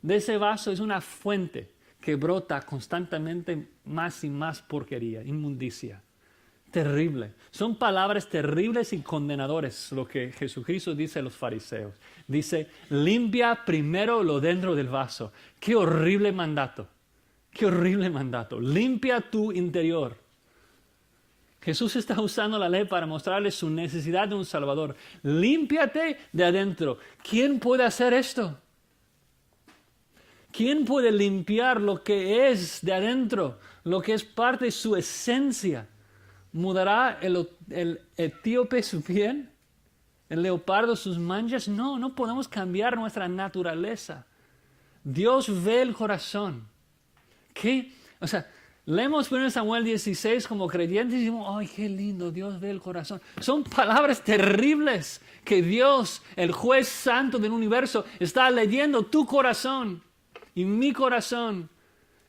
de ese vaso es una fuente que brota constantemente más y más porquería, inmundicia. Terrible. Son palabras terribles y condenadores lo que Jesucristo dice a los fariseos. Dice, limpia primero lo dentro del vaso. Qué horrible mandato. Qué horrible mandato. Limpia tu interior. Jesús está usando la ley para mostrarles su necesidad de un Salvador. Límpiate de adentro. ¿Quién puede hacer esto? ¿Quién puede limpiar lo que es de adentro? Lo que es parte de su esencia. ¿Mudará el etíope su piel? ¿El leopardo sus manchas? No, no podemos cambiar nuestra naturaleza. Dios ve el corazón. ¿Qué? O sea, leemos 1 Samuel 16 como creyentes y decimos, ¡ay, qué lindo! Dios ve el corazón. Son palabras terribles que Dios, el juez santo del universo, está leyendo tu corazón y mi corazón.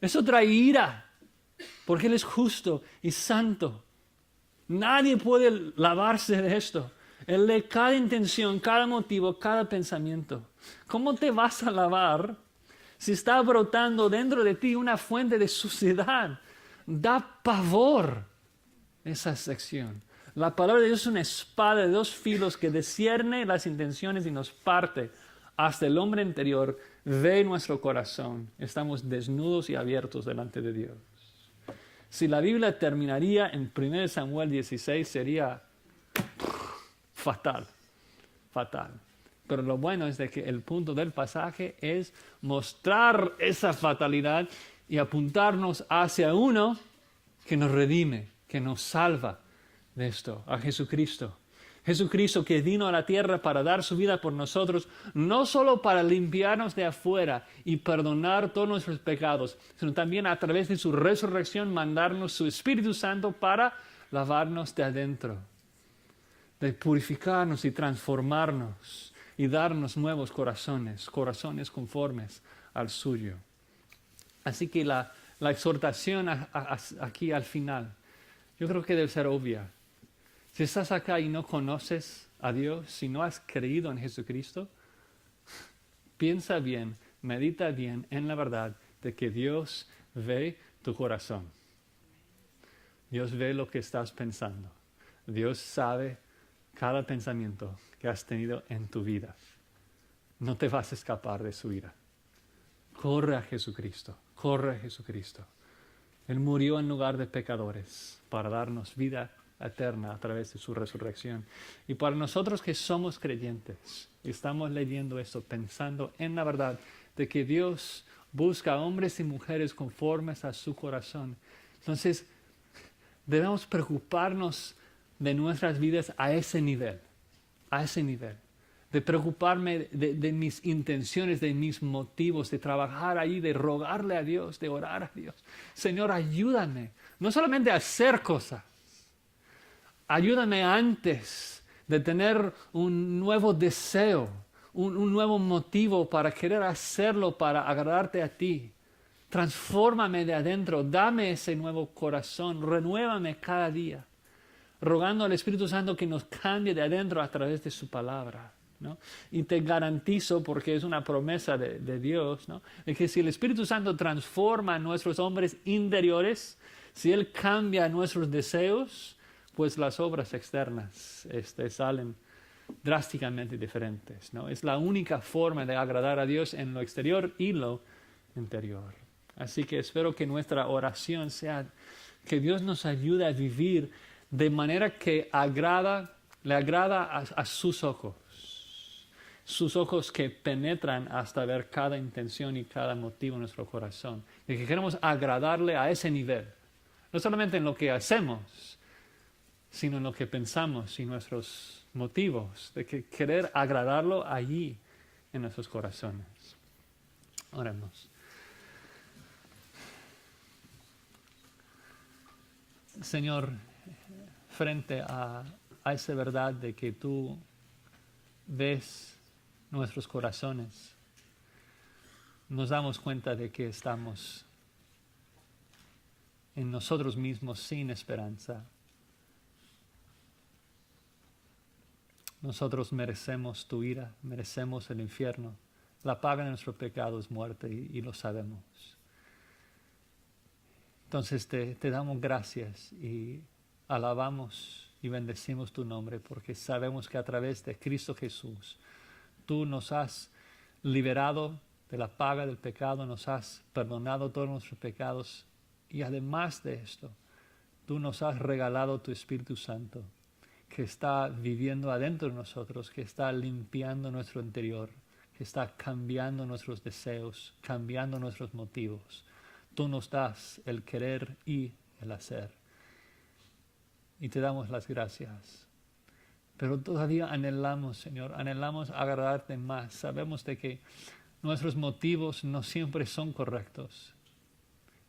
Eso trae ira, porque Él es justo y santo. Nadie puede lavarse de esto. Él lee cada intención, cada motivo, cada pensamiento. ¿Cómo te vas a lavar si está brotando dentro de ti una fuente de suciedad? Da pavor esa sección. La palabra de Dios es una espada de dos filos que discierne las intenciones y nos parte hasta el hombre interior. Ve nuestro corazón. Estamos desnudos y abiertos delante de Dios. Si la Biblia terminaría en 1 Samuel 16 sería fatal, fatal. Pero lo bueno es de que el punto del pasaje es mostrar esa fatalidad y apuntarnos hacia uno que nos redime, que nos salva de esto, a Jesucristo. Jesucristo que vino a la tierra para dar su vida por nosotros, no solo para limpiarnos de afuera y perdonar todos nuestros pecados, sino también a través de su resurrección mandarnos su Espíritu Santo para lavarnos de adentro, de purificarnos y transformarnos y darnos nuevos corazones, corazones conformes al suyo. Así que la exhortación aquí al final, yo creo que debe ser obvia. Si estás acá y no conoces a Dios, si no has creído en Jesucristo, piensa bien, medita bien en la verdad de que Dios ve tu corazón. Dios ve lo que estás pensando. Dios sabe cada pensamiento que has tenido en tu vida. No te vas a escapar de su ira. Corre a Jesucristo, corre a Jesucristo. Él murió en lugar de pecadores para darnos vida eterna a través de su resurrección. Y para nosotros que somos creyentes, estamos leyendo esto pensando en la verdad de que Dios busca hombres y mujeres conformes a su corazón. Entonces, debemos preocuparnos de nuestras vidas a ese nivel, de preocuparme de mis intenciones, de mis motivos, de trabajar ahí, de rogarle a Dios, de orar a Dios. Señor, ayúdame, no solamente a hacer cosas, ayúdame antes de tener un nuevo deseo, un nuevo motivo para querer hacerlo, para agradarte a ti. Transfórmame de adentro, dame ese nuevo corazón, renuévame cada día, rogando al Espíritu Santo que nos cambie de adentro a través de su palabra, ¿no? Y te garantizo, porque es una promesa de Dios, ¿no?, de que si el Espíritu Santo transforma a nuestros hombres interiores, si Él cambia nuestros deseos, pues las obras externas salen drásticamente diferentes, ¿no? Es la única forma de agradar a Dios en lo exterior y lo interior. Así que espero que nuestra oración sea que Dios nos ayude a vivir de manera que le agrada a sus ojos que penetran hasta ver cada intención y cada motivo en nuestro corazón. De que queremos agradarle a ese nivel, no solamente en lo que hacemos, sino en lo que pensamos y nuestros motivos, de que querer agradarlo allí en nuestros corazones. Oremos. Señor, frente a esa verdad de que tú ves nuestros corazones, nos damos cuenta de que estamos en nosotros mismos sin esperanza. Nosotros merecemos tu ira, merecemos el infierno. La paga de nuestro pecado es muerte y lo sabemos. Entonces te damos gracias y alabamos y bendecimos tu nombre porque sabemos que a través de Cristo Jesús tú nos has liberado de la paga del pecado, nos has perdonado todos nuestros pecados y además de esto, tú nos has regalado tu Espíritu Santo que está viviendo adentro de nosotros, que está limpiando nuestro interior, que está cambiando nuestros deseos, cambiando nuestros motivos. Tú nos das el querer y el hacer. Y te damos las gracias. Pero todavía anhelamos, Señor, anhelamos agradarte más. Sabemos de que nuestros motivos no siempre son correctos.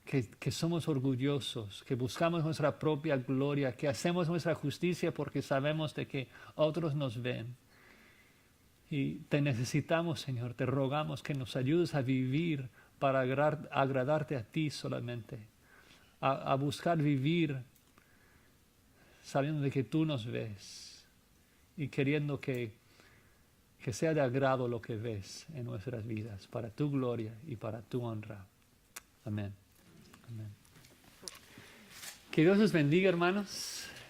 Que somos orgullosos, que buscamos nuestra propia gloria, que hacemos nuestra justicia porque sabemos de que otros nos ven. Y te necesitamos, Señor, te rogamos que nos ayudes a vivir para agradarte a ti solamente, a buscar vivir sabiendo de que tú nos ves y queriendo que sea de agrado lo que ves en nuestras vidas, para tu gloria y para tu honra. Amén. Amén. Que Dios los bendiga, hermanos.